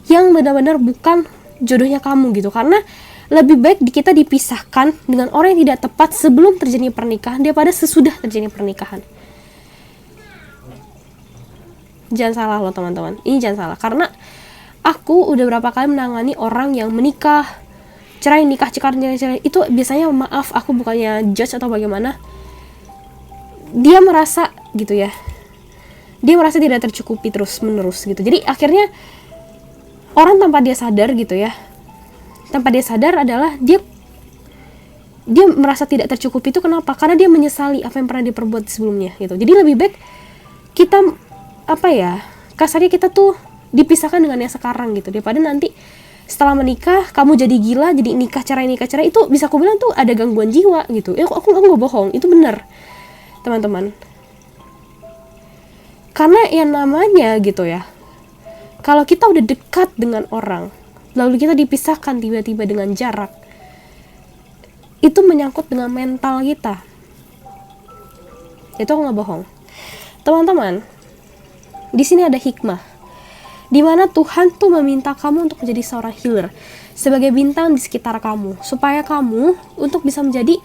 yang benar-benar bukan jodohnya kamu gitu. Karena lebih baik kita dipisahkan dengan orang yang tidak tepat sebelum terjadi pernikahan daripada sesudah terjadi pernikahan. Jangan salah loh teman-teman, ini jangan salah, karena aku udah berapa kali menangani orang yang menikah, cerai, itu biasanya, maaf aku bukannya judge atau bagaimana, dia merasa gitu ya, dia merasa tidak tercukupi terus menerus gitu. Jadi akhirnya orang tanpa dia sadar gitu ya, tanpa dia sadar adalah dia merasa tidak tercukupi. Itu kenapa? Karena dia menyesali apa yang pernah dia perbuat sebelumnya gitu. Jadi lebih baik kita kasarnya kita tuh dipisahkan dengan yang sekarang gitu, daripada nanti setelah menikah kamu jadi gila, jadi nikah cerai, itu bisa aku bilang tuh ada gangguan jiwa gitu. Aku nggak bohong, itu benar teman-teman. Karena yang namanya gitu ya, kalau kita udah dekat dengan orang lalu kita dipisahkan tiba-tiba dengan jarak, itu menyangkut dengan mental kita. Itu aku nggak bohong teman-teman. Di sini ada hikmah, dimana Tuhan tuh meminta kamu untuk menjadi seorang healer, sebagai bintang di sekitar kamu, supaya kamu untuk bisa menjadi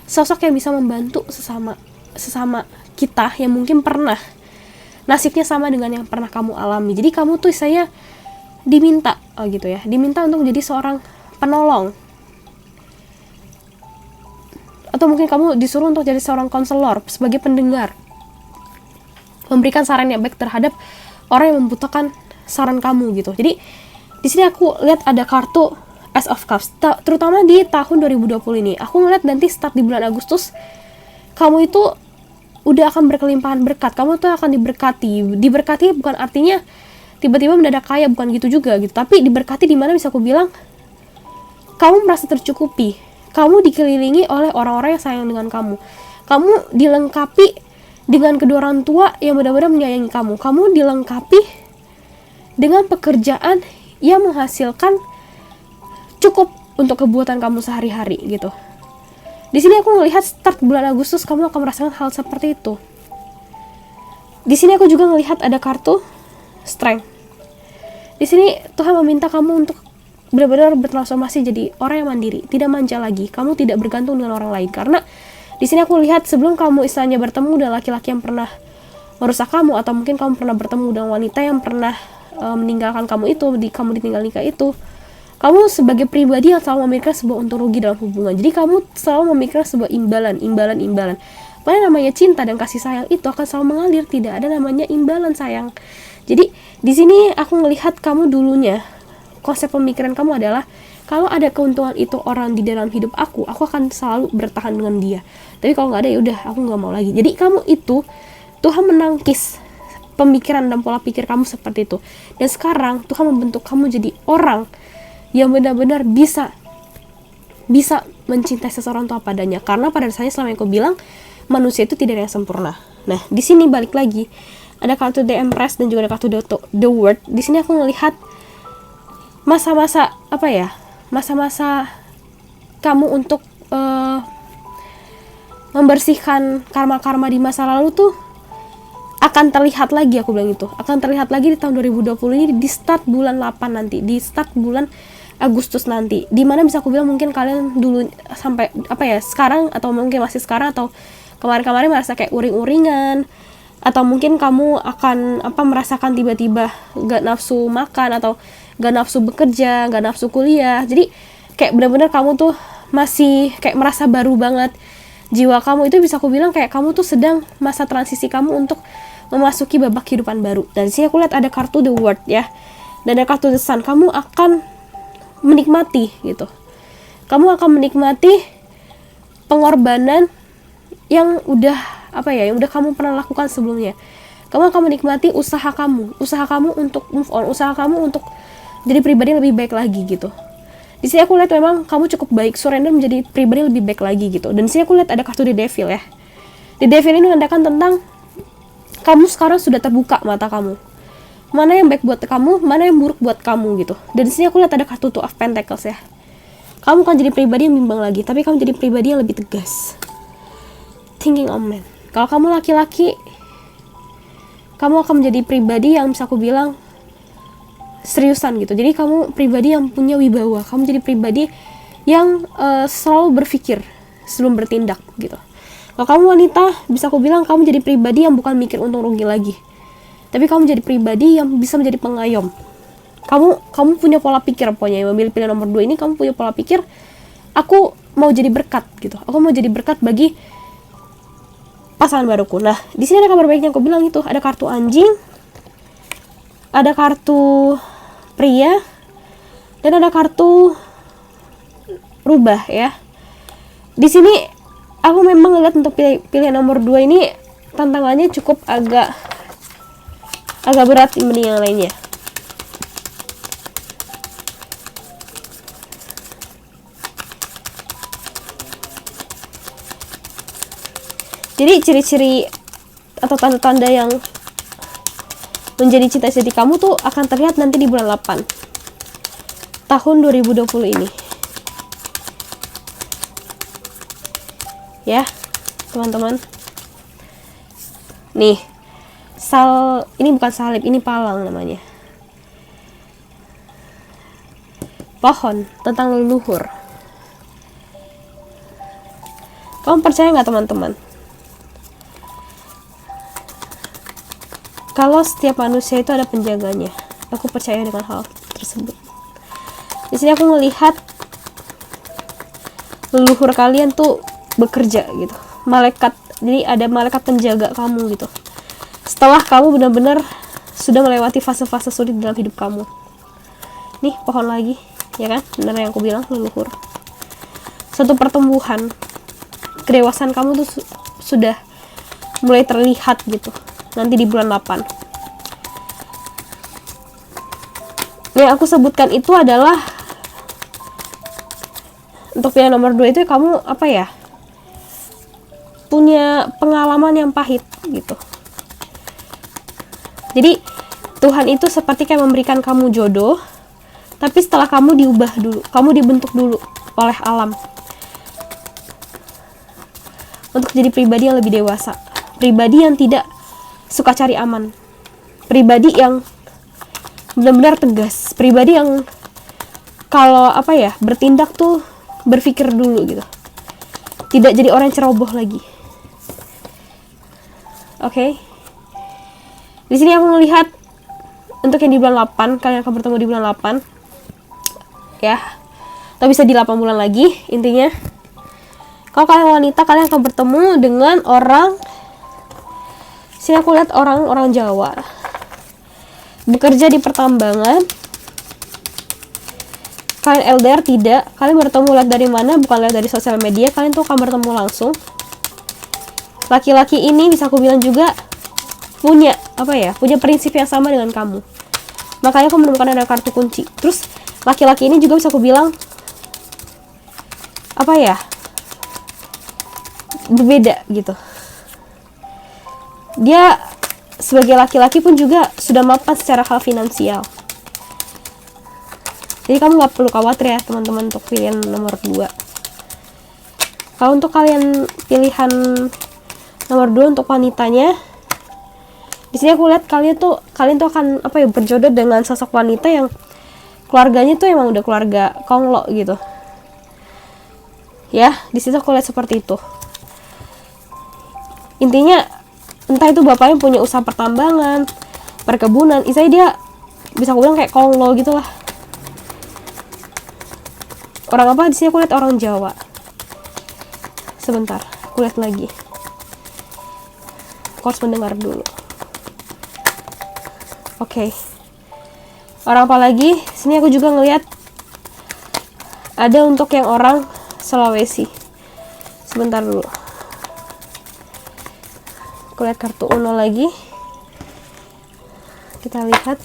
sosok yang bisa membantu sesama kita yang mungkin pernah nasibnya sama dengan yang pernah kamu alami. Jadi kamu tuh saya diminta diminta untuk menjadi seorang penolong, atau mungkin kamu disuruh untuk jadi seorang konselor, sebagai pendengar, memberikan saran yang baik terhadap orang yang membutuhkan saran kamu gitu. Jadi di sini aku lihat ada kartu Ace of Cups, terutama di tahun 2020 ini. Aku ngeliat nanti start di bulan Agustus, kamu itu udah akan berkelimpahan berkat. Kamu tuh akan diberkati bukan artinya tiba-tiba mendadak kaya, bukan gitu juga gitu, tapi diberkati di mana bisa aku bilang kamu merasa tercukupi, kamu dikelilingi oleh orang-orang yang sayang dengan kamu dilengkapi dengan kedua orang tua yang benar-benar menyayangi kamu dilengkapi dengan pekerjaan yang menghasilkan cukup untuk kebutuhan kamu sehari-hari gitu. Di sini aku melihat start bulan Agustus kamu akan merasakan hal seperti itu. Di sini aku juga melihat ada kartu Strength. Di sini Tuhan meminta kamu untuk benar-benar bertransformasi jadi orang yang mandiri, tidak manja lagi. Kamu tidak bergantung dengan orang lain, karena di sini aku lihat sebelum kamu istilahnya bertemu dengan laki-laki yang pernah merusak kamu, atau mungkin kamu pernah bertemu dengan wanita yang pernah meninggalkan kamu itu, kamu ditinggal nikah itu, Kamu sebagai pribadi yang selalu memikirkan sebuah untung rugi dalam hubungan. Jadi kamu selalu memikirkan sebuah imbalan. Padahal namanya cinta dan kasih sayang itu akan selalu mengalir, tidak ada namanya imbalan sayang. Jadi di sini aku melihat kamu dulunya, konsep pemikiran kamu adalah kalau ada keuntungan itu orang di dalam hidup aku akan selalu bertahan dengan dia. Tapi kalau nggak ada ya udah, aku nggak mau lagi. Jadi kamu itu, Tuhan menangkis pemikiran dan pola pikir kamu seperti itu. Dan sekarang Tuhan membentuk kamu jadi orang yang benar-benar bisa mencintai seseorang itu apa adanya. Karena pada dasarnya selama yang aku bilang, manusia itu tidak ada yang sempurna. Nah, di sini balik lagi, ada kartu The Empress dan juga ada kartu The World. Di sini aku melihat masa-masa masa-masa kamu untuk membersihkan karma-karma di masa lalu tuh akan terlihat lagi, aku bilang itu akan terlihat lagi di tahun 2020 ini, di start bulan 8 nanti, di start bulan Agustus nanti, dimana bisa aku bilang mungkin kalian dulu sampai sekarang, atau mungkin masih sekarang, atau kemarin-kemarin merasa kayak uring-uringan, atau mungkin kamu akan merasakan tiba-tiba gak nafsu makan, atau gak nafsu bekerja, gak nafsu kuliah. Jadi kayak benar-benar kamu tuh masih kayak merasa baru banget jiwa kamu itu. Bisa aku bilang kayak kamu tuh sedang masa transisi kamu untuk memasuki babak kehidupan baru. Dan di sini aku lihat ada kartu The World ya, dan ada kartu The Sun. Kamu akan menikmati gitu. Kamu akan menikmati pengorbanan yang udah yang udah kamu pernah lakukan sebelumnya. Kamu akan menikmati usaha kamu untuk move on, usaha kamu untuk jadi pribadi yang lebih baik lagi gitu. Di sini aku lihat memang kamu cukup baik, surrender menjadi pribadi yang lebih baik lagi gitu. Dan di sini aku lihat ada kartu The Devil ya. The Devil ini menandakan tentang kamu sekarang sudah terbuka mata kamu. Mana yang baik buat kamu, mana yang buruk buat kamu gitu. Dan di sini aku lihat ada kartu Two of Pentacles ya. Kamu kan jadi pribadi yang bimbang lagi, tapi kamu jadi pribadi yang lebih tegas. Thinking of man. Kalau kamu laki-laki, kamu akan menjadi pribadi yang bisa aku bilang seriusan gitu. Jadi kamu pribadi yang punya wibawa. Kamu jadi pribadi yang selalu berpikir sebelum bertindak gitu. Kalau kamu wanita, bisa aku bilang kamu jadi pribadi yang bukan mikir untung rugi lagi, tapi kamu jadi pribadi yang bisa menjadi pengayom. Kamu punya pola pikir, pokoknya yang memilih pilihan nomor 2 ini, kamu punya pola pikir, aku mau jadi berkat gitu. Aku mau jadi berkat bagi pasangan baruku. Nah, di sini ada kabar baiknya, aku bilang itu ada kartu anjing, ada kartu pria, dan ada kartu rubah ya. Di sini aku memang ngeliat untuk pilihan nomor 2 ini tantangannya cukup agak berat dibanding yang lainnya. Jadi ciri-ciri atau tanda-tanda yang menjadi cita-cita kamu tuh akan terlihat nanti di bulan 8 tahun 2020 ini. Ya, teman-teman. Nih, ini bukan salib, ini palang namanya. Pohon tentang leluhur. Kamu percaya nggak teman-teman? Kalau setiap manusia itu ada penjaganya. Aku percaya dengan hal tersebut. Di sini aku melihat leluhur kalian tuh bekerja gitu. Malaikat, jadi ada malaikat penjaga kamu gitu. Setelah kamu benar-benar sudah melewati fase-fase sulit dalam hidup kamu. Nih, pohon lagi, ya kan? Benar yang aku bilang, leluhur. Suatu pertumbuhan, kedewasaan kamu tuh sudah mulai terlihat gitu. Nanti di bulan 8. Yang aku sebutkan itu adalah untuk pilihan nomor 2 itu kamu punya pengalaman yang pahit gitu. Jadi Tuhan itu seperti kayak memberikan kamu jodoh, tapi setelah kamu diubah dulu, kamu dibentuk dulu oleh alam untuk jadi pribadi yang lebih dewasa, pribadi yang tidak suka cari aman, pribadi yang benar-benar tegas, pribadi yang kalau bertindak tuh berpikir dulu gitu, tidak jadi orang yang ceroboh lagi. Oke. Di sini aku melihat untuk yang di bulan 8, kalian akan bertemu di bulan 8. ya, atau bisa di 8 bulan lagi. Intinya kalau kalian wanita, kalian akan bertemu dengan orang, sini aku lihat orang Jawa, bekerja di pertambangan. Kalian LDR tidak, kalian bertemu lihat dari mana, bukan lihat dari sosial media, kalian tuh akan bertemu langsung. Laki-laki ini bisa aku bilang juga punya punya prinsip yang sama dengan kamu, makanya aku menemukan ada kartu kunci. Terus laki-laki ini juga bisa aku bilang berbeda gitu. Dia sebagai laki-laki pun juga sudah mapan secara hal finansial. Jadi kamu nggak perlu khawatir ya teman-teman untuk pilihan nomor 2. Kalau untuk kalian pilihan nomor 2 untuk wanitanya, di sini aku lihat kalian tuh akan berjodoh dengan sosok wanita yang keluarganya tuh emang udah keluarga konglo gitu. Ya, di situ aku lihat seperti itu. Intinya entah itu bapaknya punya usaha pertambangan, perkebunan, istilahnya dia bisa aku bilang kayak konglo gitu lah. Orang apa? Di sini aku lihat orang Jawa. Sebentar, aku lihat lagi. Aku harus mendengar dulu. Oke. Orang apa lagi? Sini aku juga ngelihat ada untuk yang orang Sulawesi. Sebentar dulu. Aku lihat kartu Uno lagi. Kita lihat.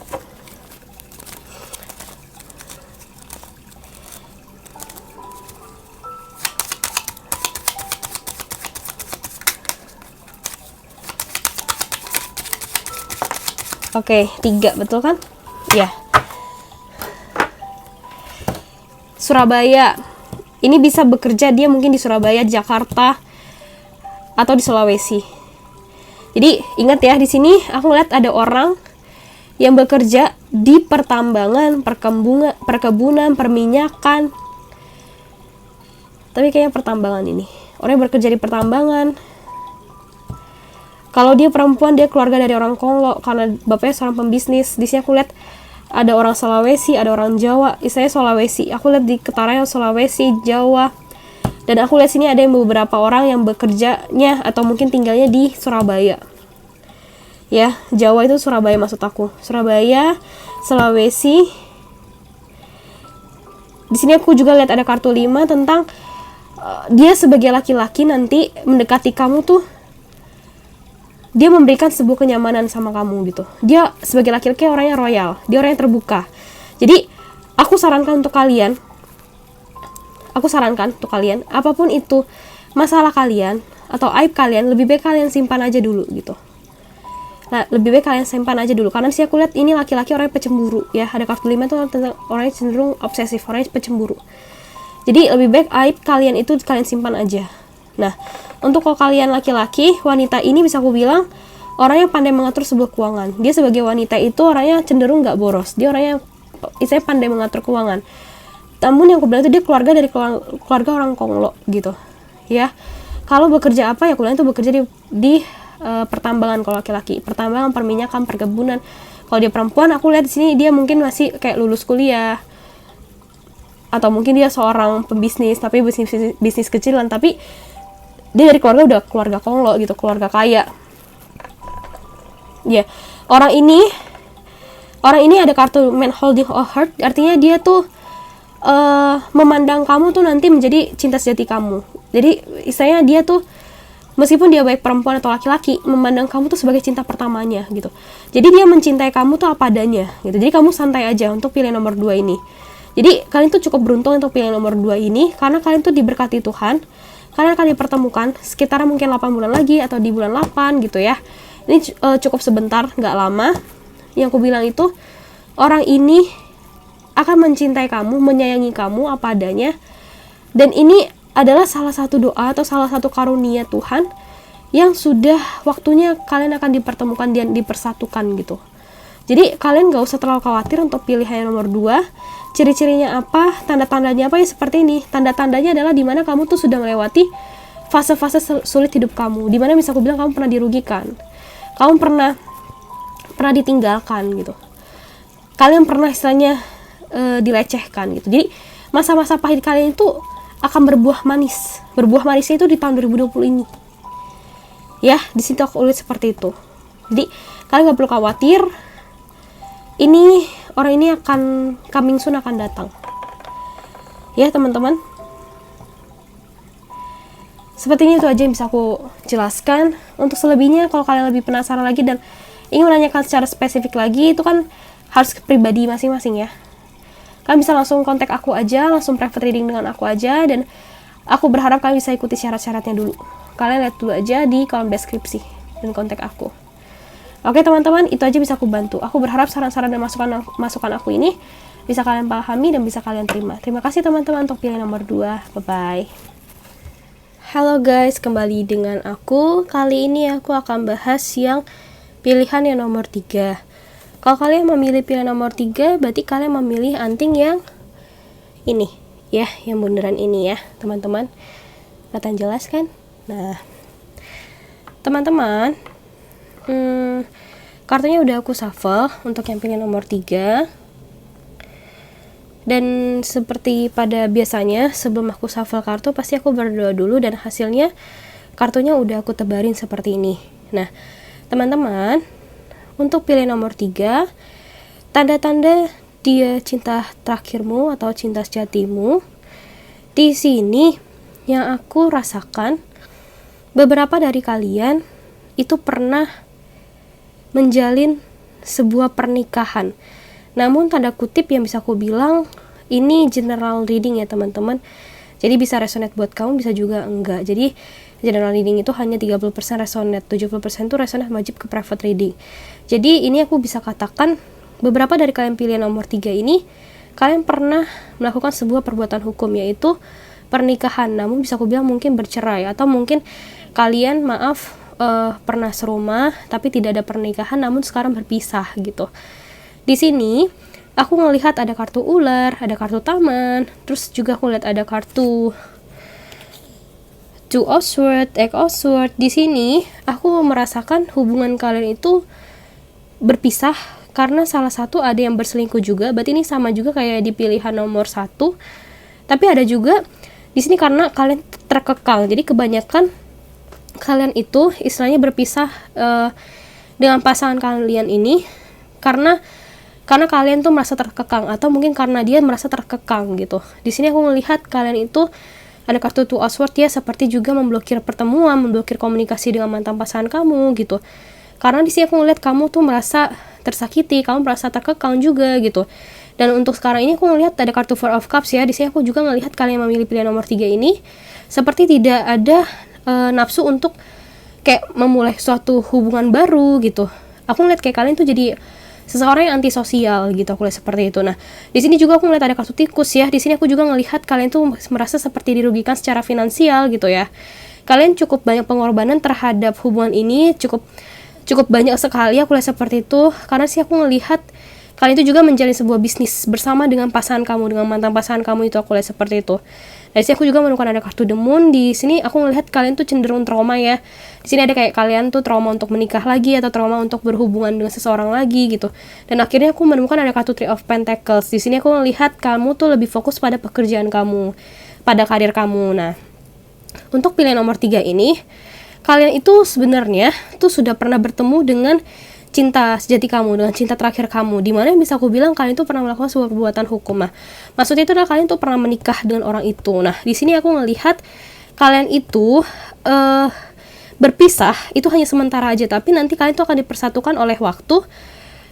Oke, 3 betul kan? Ya. Surabaya. Ini bisa bekerja dia mungkin di Surabaya, Jakarta, atau di Sulawesi. Jadi ingat ya, di sini aku lihat ada orang yang bekerja di pertambangan, perkebunan, perminyakan. Tapi kayaknya pertambangan ini. Orang yang bekerja di pertambangan. Kalau dia perempuan, dia keluarga dari orang Kongo karena bapaknya seorang pembisnis. Di sini aku lihat ada orang Sulawesi, ada orang Jawa. Istilahnya Sulawesi. Aku lihat di ketaranya Sulawesi, Jawa. Dan aku lihat sini ada yang beberapa orang yang bekerjanya atau mungkin tinggalnya di Surabaya. Ya, Jawa itu Surabaya maksud aku. Surabaya, Sulawesi. Di sini aku juga lihat ada kartu 5 tentang dia sebagai laki-laki nanti mendekati kamu tuh dia memberikan sebuah kenyamanan sama kamu gitu. Dia sebagai laki-laki orangnya royal, dia orang yang terbuka. Jadi, aku sarankan untuk kalian, apapun itu masalah kalian atau aib kalian, lebih baik kalian simpan aja dulu gitu. Nah, lebih baik kalian simpan aja dulu. Karena sih aku lihat ini laki-laki orangnya pecemburu ya. Ada kartu 5 tuh tentang orangnya cenderung obsesif, orangnya pecemburu. Jadi lebih baik aib kalian itu kalian simpan aja. Nah, untuk kalau kalian laki-laki, wanita ini bisa aku bilang orang yang pandai mengatur sebuah keuangan. Dia sebagai wanita itu orangnya cenderung nggak boros. Dia orangnya istilahnya pandai mengatur keuangan. Namun yang aku bilang itu dia keluarga dari keluarga orang Konglo gitu. Ya. Kalau bekerja apa ya aku bilang itu bekerja di pertambangan kalau laki-laki. Pertambangan, perminyakan, perkebunan. Kalau dia perempuan, aku lihat di sini dia mungkin masih kayak lulus kuliah. Atau mungkin dia seorang pembisnis, tapi bisnis kecilan, tapi dia dari keluarga udah keluarga Konglo gitu, keluarga kaya. Ya, orang ini ada kartu man holding a heart, artinya dia tuh memandang kamu tuh nanti menjadi cinta sejati kamu. Jadi istilahnya dia tuh meskipun dia baik perempuan atau laki-laki, memandang kamu tuh sebagai cinta pertamanya gitu. Jadi dia mencintai kamu tuh apa adanya gitu. Jadi kamu santai aja untuk pilih nomor 2 ini. Jadi kalian tuh cukup beruntung untuk pilih nomor 2 ini karena kalian tuh diberkati Tuhan. Kalian akan dipertemukan sekitar mungkin 8 bulan lagi atau di bulan 8 gitu ya. Ini cukup sebentar, nggak lama. Yang aku bilang itu orang ini akan mencintai kamu, menyayangi kamu apa adanya. Dan ini adalah salah satu doa atau salah satu karunia Tuhan yang sudah waktunya kalian akan dipertemukan dan dipersatukan gitu. Jadi kalian gak usah terlalu khawatir untuk pilihan nomor 2. Ciri-cirinya apa, tanda-tandanya apa ya seperti ini. Tanda-tandanya adalah dimana kamu tuh sudah melewati fase-fase sulit hidup kamu. Dimana bisa aku bilang kamu pernah dirugikan. Kamu pernah ditinggalkan gitu. Kalian pernah istilahnya dilecehkan gitu. Jadi masa-masa pahit kalian itu akan berbuah manis. Berbuah manisnya itu di tahun 2020 ini. Ya, di situ aku tulis seperti itu. Jadi kalian nggak perlu khawatir. Ini orang ini akan coming soon, akan datang. Ya teman-teman. Sepertinya itu aja yang bisa aku jelaskan. Untuk selebihnya kalau kalian lebih penasaran lagi dan ingin menanyakan secara spesifik lagi, itu kan harus ke pribadi masing-masing ya. Kalian bisa langsung kontak aku aja, langsung private reading dengan aku aja, dan aku berharap kalian bisa ikuti syarat-syaratnya dulu. Kalian lihat dulu aja di kolom deskripsi dan kontak aku. Oke teman-teman, itu aja bisa aku bantu. Aku berharap saran-saran dan masukan aku ini bisa kalian pahami dan bisa kalian terima. Terima kasih teman-teman untuk pilih nomor 2. Bye-bye. Halo guys, kembali dengan aku. Kali ini aku akan bahas yang pilihan yang nomor 3. Kalau kalian memilih pilihan nomor 3, berarti kalian memilih anting yang ini ya, yang bundaran ini ya teman-teman. Kelihatan jelas kan? Nah teman-teman, kartunya udah aku shuffle untuk yang pilihan nomor 3. Dan seperti pada biasanya, sebelum aku shuffle kartu, pasti aku berdoa dulu, dan hasilnya kartunya udah aku tebarin seperti ini. Nah teman-teman, untuk pilih nomor 3, tanda-tanda dia cinta terakhirmu atau cinta sejatimu. Di sini yang aku rasakan, beberapa dari kalian itu pernah menjalin sebuah pernikahan. Namun tanda kutip yang bisa aku bilang, ini general reading ya teman-teman. Jadi bisa resonate buat kamu, bisa juga enggak. Jadi general reading itu hanya 30% resonate, 70% itu resonate wajib ke private reading. Jadi ini aku bisa katakan, beberapa dari kalian pilihan nomor 3 ini, kalian pernah melakukan sebuah perbuatan hukum, yaitu pernikahan. Namun bisa aku bilang mungkin bercerai, atau mungkin kalian pernah serumah tapi tidak ada pernikahan, namun sekarang berpisah gitu. Di sini aku ngelihat ada kartu ular, ada kartu taman, terus juga aku lihat ada kartu Two of Swords, Eight of Swords. Di sini aku merasakan hubungan kalian itu berpisah karena salah satu ada yang berselingkuh juga. Berarti ini sama juga kayak di pilihan nomor 1. Tapi ada juga di sini karena kalian terkekang. Jadi kebanyakan kalian itu istilahnya berpisah dengan pasangan kalian ini karena kalian tuh merasa terkekang, atau mungkin karena dia merasa terkekang gitu. Di sini aku melihat kalian itu ada kartu Two of Swords ya, seperti juga memblokir pertemuan, memblokir komunikasi dengan mantan pasangan kamu gitu. Karena di sini aku ngeliat kamu tuh merasa tersakiti, kamu merasa terkekang juga gitu. Dan untuk sekarang ini aku ngelihat ada kartu Four of Cups ya. Di sini aku juga ngelihat kalian memilih pilihan nomor 3 ini seperti tidak ada nafsu untuk kayak memulai suatu hubungan baru gitu. Aku ngeliat kayak kalian tuh jadi seseorang yang antisosial gitu, aku lihat seperti itu. Nah, di sini juga aku ngeliat ada kartu tikus ya. Di sini aku juga ngelihat kalian tuh merasa seperti dirugikan secara finansial gitu ya. Kalian cukup banyak pengorbanan terhadap hubungan ini, cukup banyak sekali, aku lihat seperti itu. Karena sih aku ngelihat kalian itu juga menjalin sebuah bisnis bersama dengan pasangan kamu, dengan mantan pasangan kamu itu, aku lihat seperti itu. Dari sini aku juga menemukan ada kartu The Moon. Di sini aku ngelihat kalian tuh cenderung trauma ya. Di sini ada kayak kalian tuh trauma untuk menikah lagi, atau trauma untuk berhubungan dengan seseorang lagi gitu. Dan akhirnya aku menemukan ada kartu Three of Pentacles. Di sini aku ngelihat kamu tuh lebih fokus pada pekerjaan kamu, pada karir kamu. Nah, untuk pilihan nomor 3 ini, kalian itu sebenarnya tuh sudah pernah bertemu dengan cinta sejati kamu, dengan cinta terakhir kamu, dimana yang bisa aku bilang kalian tuh pernah melakukan sebuah perbuatan hukum. Nah, maksudnya itu adalah kalian tuh pernah menikah dengan orang itu. Nah, di sini aku ngelihat kalian itu berpisah itu hanya sementara aja, tapi nanti kalian tuh akan dipersatukan oleh waktu.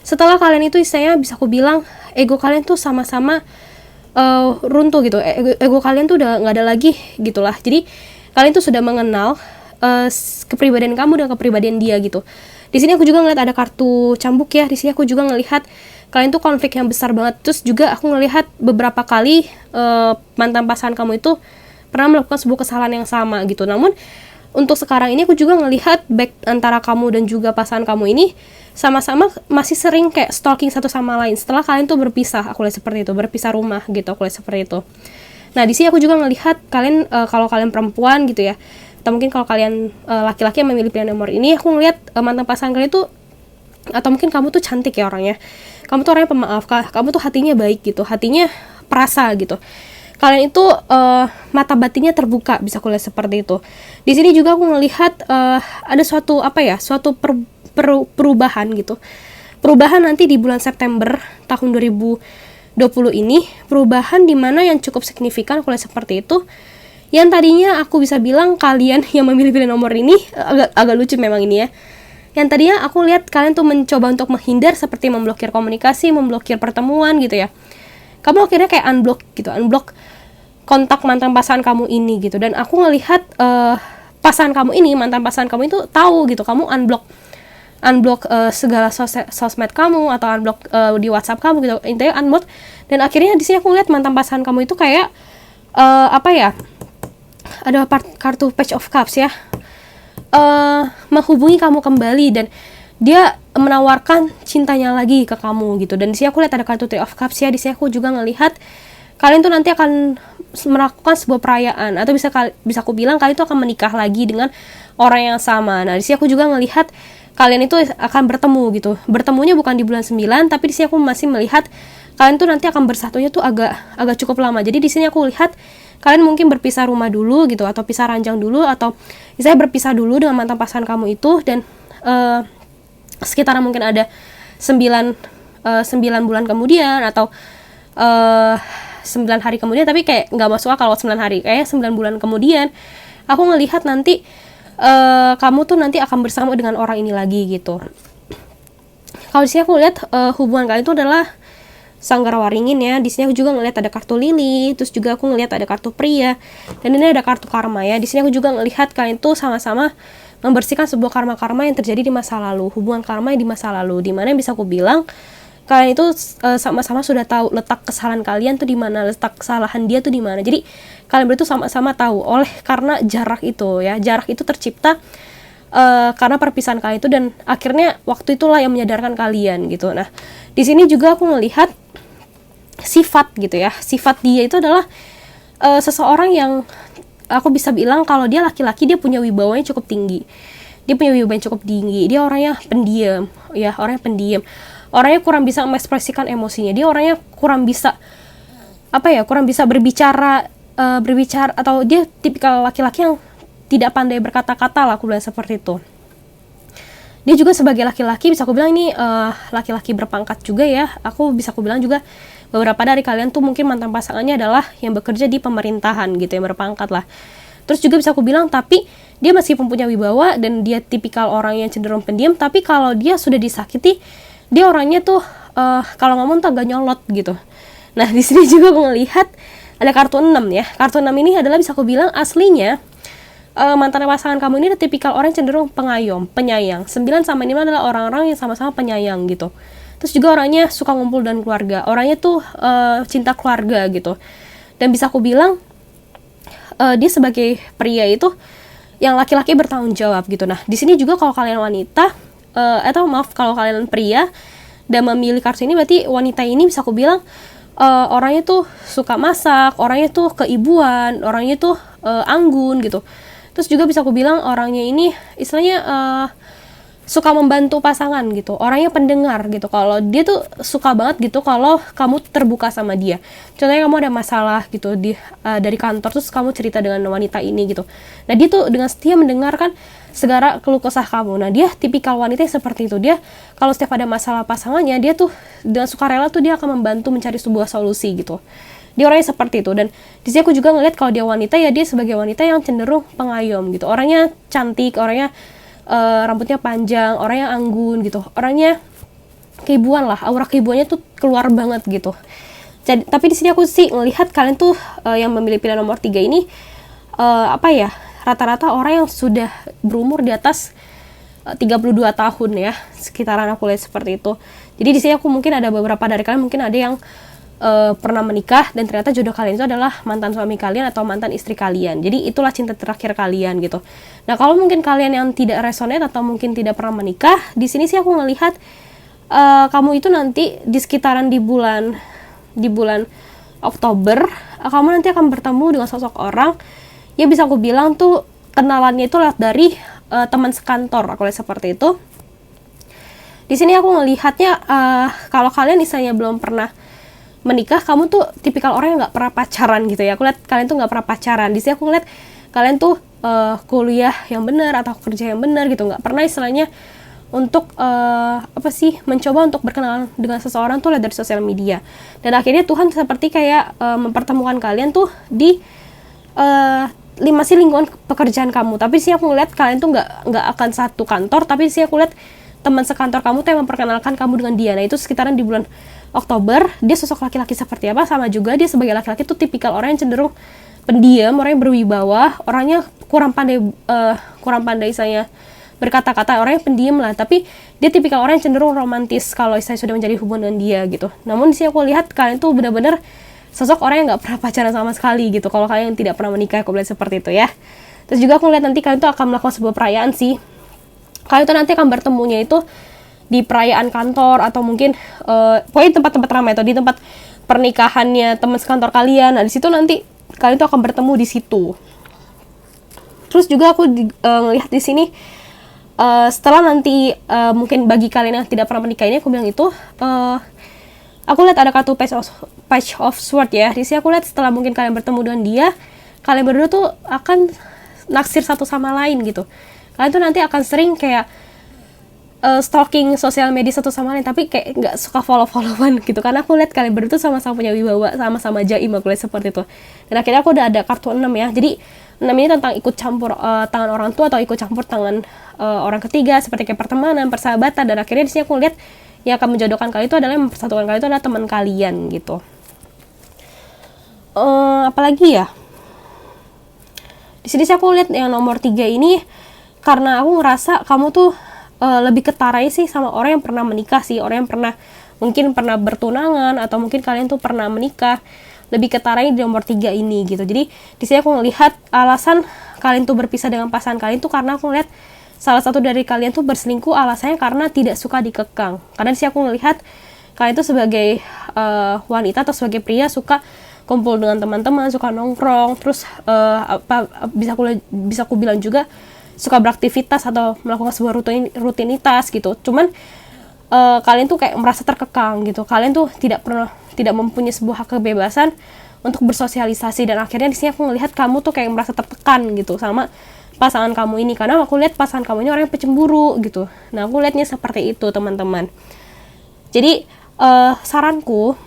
Setelah kalian itu istilahnya bisa aku bilang ego kalian tuh sama-sama runtuh gitu, ego kalian tuh udah nggak ada lagi gitulah. Jadi kalian tuh sudah mengenal kepribadian kamu dan kepribadian dia gitu. Di sini aku juga ngelihat ada kartu cambuk ya. Di sini aku juga ngelihat kalian tuh konflik yang besar banget. Terus juga aku ngelihat beberapa kali mantan pasangan kamu itu pernah melakukan sebuah kesalahan yang sama gitu. Namun untuk sekarang ini aku juga ngelihat baik antara kamu dan juga pasangan kamu ini sama-sama masih sering kayak stalking satu sama lain. Setelah kalian tuh berpisah, aku lihat seperti itu, berpisah rumah gitu, aku lihat seperti itu. Nah, di sini aku juga ngelihat kalian kalau kalian perempuan gitu ya, atau mungkin kalau kalian laki-laki yang memilih pilihan nomor ini, aku ngelihat mantan pasangan kalian itu, atau mungkin kamu tuh cantik ya orangnya. kamu tuh orangnya pemaaf, kamu tuh hatinya baik gitu, hatinya perasa gitu. Kalian itu mata batinnya terbuka, bisa aku lihat seperti itu. Di sini juga aku melihat ada suatu perubahan gitu. Perubahan nanti di bulan September tahun 2020 ini, perubahan dimana yang cukup signifikan aku lihat seperti itu. Yang tadinya aku bisa bilang kalian yang memilih nomor ini agak lucu memang ini ya. Yang tadinya aku lihat kalian tuh mencoba untuk menghindar, seperti memblokir komunikasi, memblokir pertemuan gitu ya. Kamu akhirnya kayak unblock kontak mantan pasangan kamu ini gitu. Dan aku ngelihat pasangan kamu ini, mantan pasangan kamu itu tahu gitu, kamu unblock segala sosmed kamu atau unblock di WhatsApp kamu gitu, intinya unblock. Dan akhirnya di sini aku lihat mantan pasangan kamu itu kayak ada kartu Page of Cups ya, menghubungi kamu kembali dan dia menawarkan cintanya lagi ke kamu gitu. Dan di sini aku lihat ada kartu Three of Cups ya. Di sini aku juga ngelihat kalian tuh nanti akan melakukan sebuah perayaan, atau bisa aku bilang kalian tuh akan menikah lagi dengan orang yang sama. Nah, di sini aku juga ngelihat kalian itu akan bertemu gitu. Bertemunya bukan di bulan 9, tapi di sini aku masih melihat kalian tuh nanti akan bersatunya tuh agak cukup lama. Jadi di sini aku lihat kalian mungkin berpisah rumah dulu gitu, atau pisah ranjang dulu, atau misalnya berpisah dulu dengan mantan pasangan kamu itu. Dan sekitaran mungkin ada 9 bulan kemudian, atau 9 hari kemudian, tapi kayak nggak masuk akal kalau 9 hari, kayak 9 bulan kemudian aku ngelihat nanti kamu tuh nanti akan bersama dengan orang ini lagi gitu. Kalau di sini aku lihat hubungan kalian itu adalah Sanggara-Waringin ya. Di sini aku juga ngelihat ada kartu lili, terus juga aku ngelihat ada kartu pria, dan ini ada kartu karma ya. Di sini aku juga ngelihat kalian tuh sama-sama membersihkan sebuah karma-karma yang terjadi di masa lalu, hubungan karma yang di masa lalu, dimana bisa aku bilang kalian itu sama-sama sudah tahu letak kesalahan kalian tuh di mana, letak kesalahan dia tuh di mana. Jadi kalian berdua tuh sama-sama tahu. Oleh karena jarak itu ya, jarak itu tercipta karena perpisahan kalian itu, dan akhirnya waktu itulah yang menyadarkan kalian gitu. Nah, di sini juga aku melihat sifat gitu ya. Sifat dia itu adalah seseorang yang aku bisa bilang kalau dia laki-laki, dia punya wibawanya cukup tinggi. Dia punya wibawa yang cukup tinggi. Dia orangnya pendiam ya, orangnya pendiam. Orangnya kurang bisa mengekspresikan emosinya. Dia orangnya kurang bisa berbicara, atau dia tipikal laki-laki yang tidak pandai berkata-kata lah, aku bilang seperti itu. Dia juga sebagai laki-laki, bisa aku bilang ini laki-laki berpangkat juga ya. Aku bilang juga beberapa dari kalian tuh mungkin mantan pasangannya adalah yang bekerja di pemerintahan gitu, yang berpangkat lah. Terus juga bisa aku bilang, tapi dia masih punya wibawa, dan dia tipikal orang yang cenderung pendiam, tapi kalau dia sudah disakiti, dia orangnya tuh kalau ngomong tuh agak nyolot gitu. Nah, di sini juga aku ngelihat ada kartu 6 ya. Kartu 6 ini adalah bisa aku bilang aslinya mantan pasangan kamu ini ada tipikal orang yang cenderung pengayom, penyayang. 9 sama 5 adalah orang-orang yang sama-sama penyayang gitu. Terus juga orangnya suka ngumpul dan keluarga. Orangnya tuh cinta keluarga gitu. Dan bisa aku bilang dia sebagai pria itu yang laki-laki bertanggung jawab gitu. Nah, di sini juga kalau kalian wanita kalau kalian pria dan memilih kartu ini, berarti wanita ini bisa aku bilang orangnya tuh suka masak, orangnya tuh keibuan, orangnya tuh anggun gitu. Terus juga bisa aku bilang orangnya ini istilahnya suka membantu pasangan gitu, orangnya pendengar gitu. Kalau dia tuh suka banget gitu kalau kamu terbuka sama dia. Contohnya kamu ada masalah gitu dari kantor, terus kamu cerita dengan wanita ini gitu. Nah, dia tuh dengan setia mendengarkan segala keluh kesah kamu. Nah, dia tipikal wanita yang seperti itu. Dia kalau setiap ada masalah pasangannya, dia tuh dengan sukarela tuh dia akan membantu mencari sebuah solusi gitu. Dia orangnya seperti itu. Dan di sini aku juga ngeliat kalau dia wanita ya, dia sebagai wanita yang cenderung pengayom gitu. Orangnya cantik, orangnya rambutnya panjang, orangnya anggun gitu, orangnya keibuan lah, aura keibuannya tuh keluar banget gitu. Jadi, tapi di sini aku sih ngelihat kalian tuh yang memilih pilihan nomor 3 ini rata-rata orang yang sudah berumur di atas 32 tahun ya, sekitaran aku lihat seperti itu. Jadi di sini aku mungkin ada beberapa dari kalian mungkin ada yang pernah menikah dan ternyata jodoh kalian itu adalah mantan suami kalian atau mantan istri kalian. Jadi itulah cinta terakhir kalian gitu. Nah, kalau mungkin kalian yang tidak resonate atau mungkin tidak pernah menikah, di sini sih aku ngelihat kamu itu nanti di sekitaran di bulan Oktober, kamu nanti akan bertemu dengan sosok orang yang bisa aku bilang tuh kenalannya itu lewat dari teman sekantor, aku lihat seperti itu. Di Di sini aku ngelihatnya kalau kalian misalnya belum pernah menikah, kamu tuh tipikal orang yang nggak pernah pacaran gitu ya. Aku lihat kalian tuh nggak pernah pacaran. Di sini aku ngeliat kalian tuh kuliah yang benar atau kerja yang benar gitu, nggak pernah istilahnya untuk mencoba untuk berkenalan dengan seseorang tuh lihat dari sosial media. Dan akhirnya Tuhan seperti kayak mempertemukan kalian tuh di masih lingkungan pekerjaan kamu. Tapi sih aku ngeliat kalian tuh nggak akan satu kantor, tapi sih aku lihat teman sekantor kamu tuh yang memperkenalkan kamu dengan dia. Nah itu sekitaran di bulan Oktober. Dia sosok laki-laki seperti apa, sama juga dia sebagai laki-laki tuh tipikal orang yang cenderung pendiam, orang yang berwibawa, orangnya kurang pandai saya berkata-kata, orangnya pendiam lah, tapi dia tipikal orang yang cenderung romantis kalau saya sudah menjadi hubungan dengan dia gitu. Namun di sini aku lihat kalian tuh benar-benar sosok orang yang nggak pernah pacaran sama sekali gitu, kalau kalian tidak pernah menikah, aku lihat seperti itu ya. Terus juga aku lihat nanti kalian tuh akan melakukan sebuah perayaan sih. Kalian tuh nanti akan bertemunya itu di perayaan kantor atau mungkin pokoknya tempat-tempat ramai atau di tempat pernikahannya teman sekantor kalian. Nah di situ nanti kalian tuh akan bertemu di situ. Terus juga aku ngelihat di sini setelah nanti mungkin bagi kalian yang tidak pernah menikah ini, aku bilang itu aku lihat ada kartu Page of Swords ya. Di sini aku lihat setelah mungkin kalian bertemu dengan dia, kalian berdua tuh akan naksir satu sama lain gitu. Kalian tuh nanti akan sering kayak stalking sosial media satu sama lain, tapi kayak nggak suka follow-followan gitu, karena aku lihat kalian berdua tuh sama-sama punya wibawa, sama-sama jaim, aku lihat seperti itu. Dan akhirnya aku udah ada kartu 6 ya. Jadi 6 ini tentang ikut campur tangan orang tua atau ikut campur tangan orang ketiga, seperti kayak pertemanan, persahabatan. Dan akhirnya di sini aku lihat yang akan menjodohkan kalian itu adalah, yang mempersatukan kalian itu adalah teman kalian gitu. Apalagi ya, di sini aku lihat yang nomor 3 ini, karena aku ngerasa kamu tuh lebih ketarai sih sama orang yang pernah menikah sih, orang yang mungkin pernah bertunangan, atau mungkin kalian tuh pernah menikah, lebih ketarai di nomor 3 ini gitu. Jadi di sini aku ngelihat alasan kalian tuh berpisah dengan pasangan kalian tuh karena aku ngelihat salah satu dari kalian tuh berselingkuh, alasannya karena tidak suka dikekang. Karena di sini aku ngelihat kalian tuh sebagai wanita atau sebagai pria suka kumpul dengan teman-teman, suka nongkrong, terus bisa aku bilang juga suka beraktivitas atau melakukan sebuah rutinitas gitu. Cuman kalian tuh kayak merasa terkekang gitu. Kalian tuh tidak mempunyai sebuah hak kebebasan untuk bersosialisasi, dan akhirnya di sini aku ngelihat kamu tuh kayak merasa tertekan gitu sama pasangan kamu ini, karena aku lihat pasangan kamu ini orang yang pecemburu gitu. Nah, aku lihatnya seperti itu, teman-teman. Jadi saranku,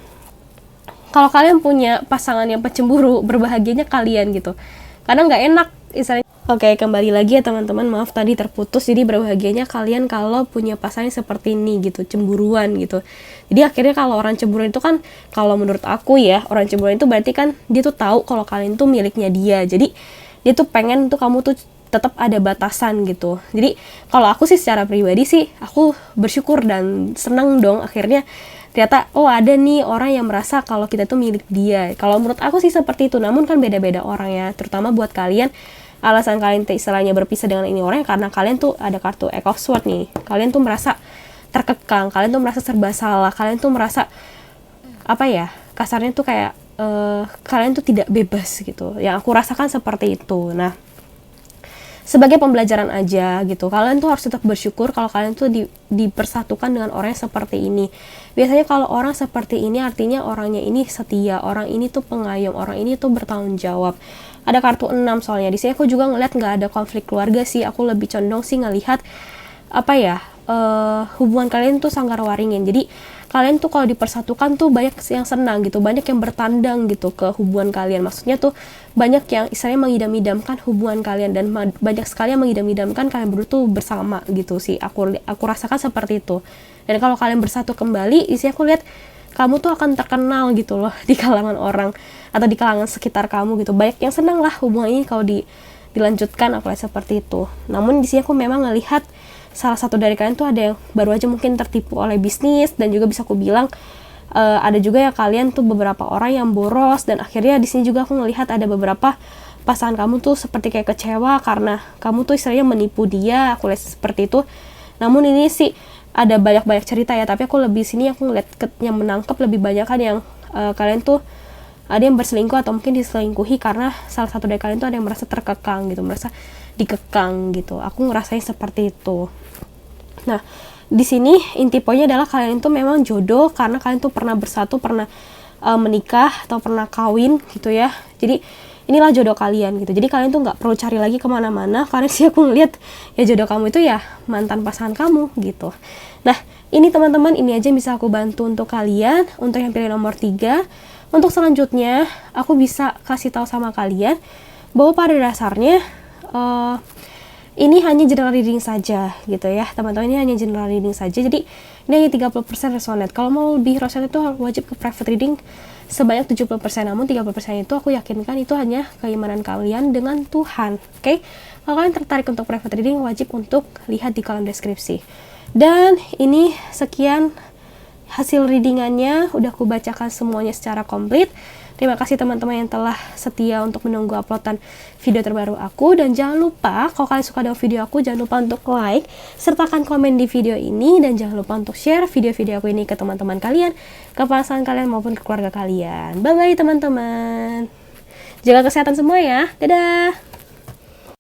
kalau kalian punya pasangan yang pecemburu, berbahagianya kalian gitu. Karena nggak enak misalnya. Oke, kembali lagi ya teman-teman, maaf tadi terputus. Jadi berbahagianya kalian kalau punya pasangan seperti ini gitu, cemburuan gitu. Jadi akhirnya kalau orang cemburuan itu kan, kalau menurut aku ya, orang cemburuan itu berarti kan dia tuh tahu kalau kalian tuh miliknya dia. Jadi dia tuh pengen tuh kamu tuh tetap ada batasan gitu. Jadi kalau aku sih secara pribadi sih, aku bersyukur dan senang dong akhirnya ternyata ada nih orang yang merasa kalau kita tuh milik dia. Kalau menurut aku sih seperti itu, namun kan beda-beda orang ya, terutama buat kalian. Alasan kalian istilahnya berpisah dengan ini orang karena kalian tuh ada kartu Eight of Swords nih. Kalian tuh merasa terkekang, kalian tuh merasa serba salah, kalian tuh merasa kasarnya tuh kayak kalian tuh tidak bebas gitu. Yang aku rasakan seperti itu. Nah, sebagai pembelajaran aja gitu, kalian tuh harus tetap bersyukur kalau kalian tuh dipersatukan dengan orang yang seperti ini. Biasanya kalau orang seperti ini artinya orangnya ini setia, orang ini tuh pengayom, orang ini tuh bertanggung jawab. Ada kartu 6 soalnya. Di sini aku juga ngeliat nggak ada konflik keluarga sih. Aku lebih condong sih ngelihat hubungan kalian tuh sanggar-waringin. Jadi kalian tuh kalau dipersatukan tuh banyak yang senang gitu, banyak yang bertandang gitu ke hubungan kalian. Maksudnya tuh banyak yang istilahnya mengidam-idamkan hubungan kalian, dan banyak sekali yang mengidam-idamkan kalian berdua tuh bersama gitu sih. Aku rasakan seperti itu. Dan kalau kalian bersatu kembali, di sini aku lihat kamu tuh akan terkenal gitu loh di kalangan orang atau di kalangan sekitar kamu gitu. Banyak yang senang lah hubungan ini kalau dilanjutkan, aku lihat seperti itu. Namun di sini aku memang ngelihat salah satu dari kalian tuh ada yang baru aja mungkin tertipu oleh bisnis, dan juga bisa aku bilang ada juga ya kalian tuh beberapa orang yang boros, dan akhirnya di sini juga aku ngelihat ada beberapa pasangan kamu tuh seperti kayak kecewa karena kamu tuh istilahnya menipu dia, aku lihat seperti itu. Namun ini sih ada banyak cerita ya, tapi aku lebih sini aku ngeliat yang menangkap lebih banyak kan yang kalian tuh ada yang berselingkuh atau mungkin diselingkuhi karena salah satu dari kalian tuh ada yang merasa terkekang gitu, merasa dikekang gitu. Aku ngerasain seperti itu. Nah, di sini inti poinnya adalah kalian itu memang jodoh karena kalian tuh pernah bersatu, pernah menikah atau pernah kawin gitu ya. Jadi inilah jodoh kalian gitu. Jadi kalian tuh nggak perlu cari lagi kemana-mana, karena sih aku ngeliat ya jodoh kamu itu ya mantan pasangan kamu gitu. Nah ini teman-teman, ini aja yang bisa aku bantu untuk kalian untuk yang pilih nomor 3. Untuk selanjutnya aku bisa kasih tahu sama kalian bahwa pada dasarnya ini hanya general reading saja gitu ya teman-teman, ini hanya general reading saja, jadi ini hanya 30% resonate. Kalau mau lebih resonate itu wajib ke private reading sebanyak 70%, namun 30% itu aku yakinkan itu hanya keimanan kalian dengan Tuhan. Oke? Kalau kalian tertarik untuk private reading, wajib untuk lihat di kolom deskripsi. Dan ini sekian hasil readingannya, udah aku bacakan semuanya secara komplit. Terima kasih teman-teman yang telah setia untuk menunggu uploadan video terbaru aku. Dan jangan lupa, kalau kalian suka dengan video aku, jangan lupa untuk like, sertakan komen di video ini. Dan jangan lupa untuk share video-video aku ini ke teman-teman kalian, ke pasangan kalian maupun ke keluarga kalian. Bye-bye teman-teman. Jaga kesehatan semua ya. Dadah.